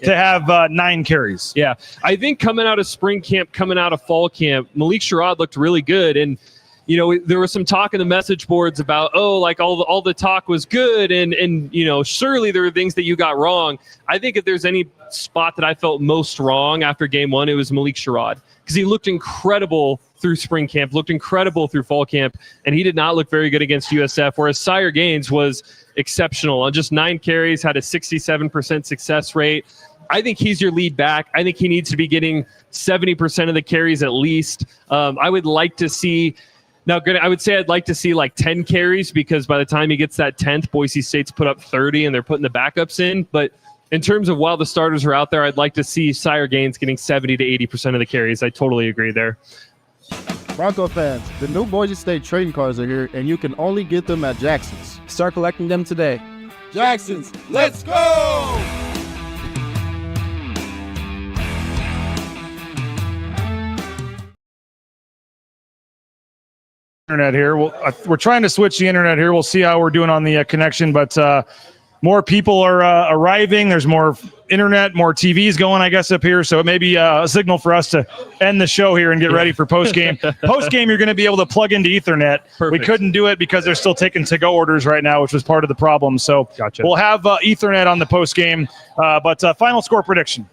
to have 9 carries. Yeah, I think coming out of spring camp, coming out of fall camp, Malik Sherrod looked really good. And, there was some talk in the message boards about, all the talk was good. And surely there were things that you got wrong. I think if there's any spot that I felt most wrong after game 1, it was Malik Sherrod because he looked incredible through spring camp, looked incredible through fall camp, and he did not look very good against USF, whereas Sire Gaines was exceptional. On just 9 carries, had a 67% success rate. I think he's your lead back. I think he needs to be getting 70% of the carries at least. I would like to see I would say I'd like to see like 10 carries because by the time he gets that 10th, Boise State's put up 30 and they're putting the backups in. But in terms of while the starters are out there, I'd like to see Sire Gaines getting 70 to 80% of the carries. I totally agree there. Bronco fans, the new Boise State trading cards are here, and you can only get them at Jackson's. Start collecting them today. Jackson's, let's go! Internet here. We're trying to switch the internet here. We'll see how we're doing on the connection, but more people are arriving. There's more internet, more TVs going, I guess, up here. So it may be a signal for us to end the show here and get ready for postgame. Postgame, you're going to be able to plug into Ethernet. Perfect. We couldn't do it because they're still taking to-go orders right now, which was part of the problem. So We'll have Ethernet on the postgame. But final score prediction.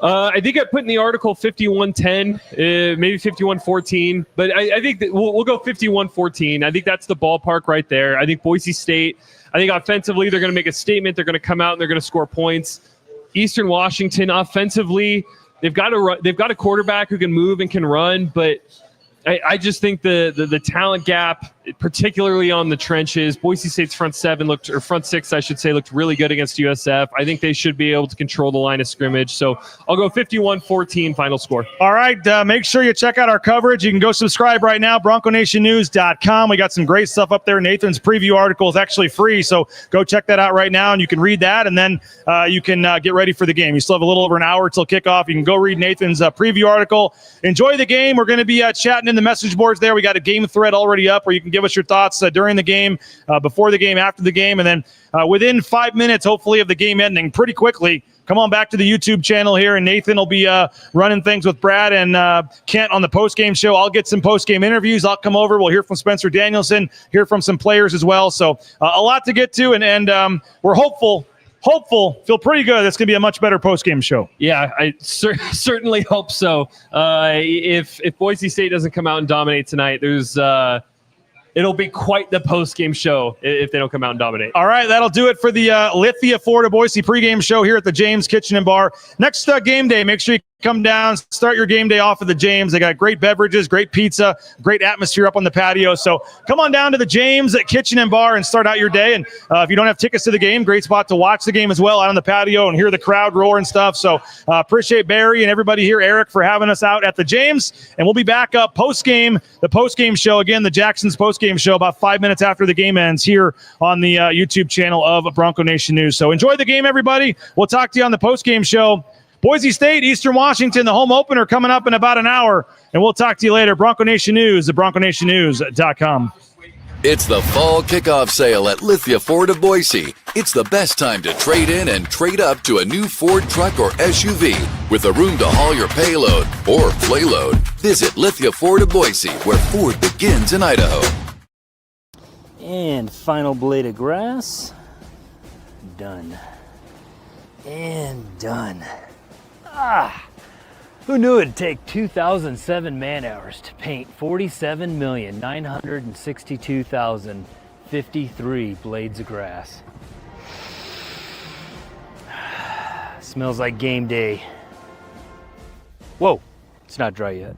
I think I put in the article 51-10, maybe 51-14, but I think that we'll go 51-14. I think that's the ballpark right there. I think Boise State, I think offensively they're going to make a statement. They're going to come out and they're going to score points. Eastern Washington offensively, they've got a quarterback who can move and can run, but I just think the talent gap, particularly on the trenches, Boise State's front 6, I should say, looked really good against USF. I think they should be able to control the line of scrimmage. So I'll go 51-14 final score. All right. Make sure you check out our coverage. You can go subscribe right now, BroncoNationNews.com. We got some great stuff up there. Nathan's preview article is actually free, so go check that out right now, and you can read that, and then you can get ready for the game. You still have a little over an hour till kickoff. You can go read Nathan's preview article. Enjoy the game. We're going to be chatting in the message boards there. We got a game thread already up where you can give us your thoughts during the game, before the game, after the game, and then within 5 minutes, hopefully, of the game ending pretty quickly, come on back to the YouTube channel here, and Nathan will be running things with Brad and Kent on the postgame show. I'll get some postgame interviews. I'll come over. We'll hear from Spencer Danielson, hear from some players as well. So a lot to get to, and we're hopeful, feel pretty good. It's going to be a much better postgame show. Yeah, I certainly hope so. If Boise State doesn't come out and dominate tonight, it'll be quite the postgame show if they don't come out and dominate. All right, that'll do it for the Lithia Ford Boise pregame show here at the James Kitchen and Bar. Next game day, make sure you come down, start your game day off at the James. They got great beverages, great pizza, great atmosphere up on the patio. So come on down to the James Kitchen and Bar and start out your day. And if you don't have tickets to the game, great spot to watch the game as well out on the patio and hear the crowd roar and stuff. So appreciate Barry and everybody here, Eric, for having us out at the James. And we'll be back up post-game, the post-game show, again, the Jackson's post-game show about 5 minutes after the game ends here on the YouTube channel of Bronco Nation News. So enjoy the game, everybody. We'll talk to you on the post-game show. Boise State, Eastern Washington, the home opener coming up in about an hour. And we'll talk to you later. Bronco Nation News at BroncoNationNews.com. It's the fall kickoff sale at Lithia Ford of Boise. It's the best time to trade in and trade up to a new Ford truck or SUV with a room to haul your payload or playload. Visit Lithia Ford of Boise, where Ford begins in Idaho. And final blade of grass. Done. And done. Who knew it'd take 2,007 man-hours to paint 47,962,053 blades of grass? Smells like game day. Whoa, it's not dry yet.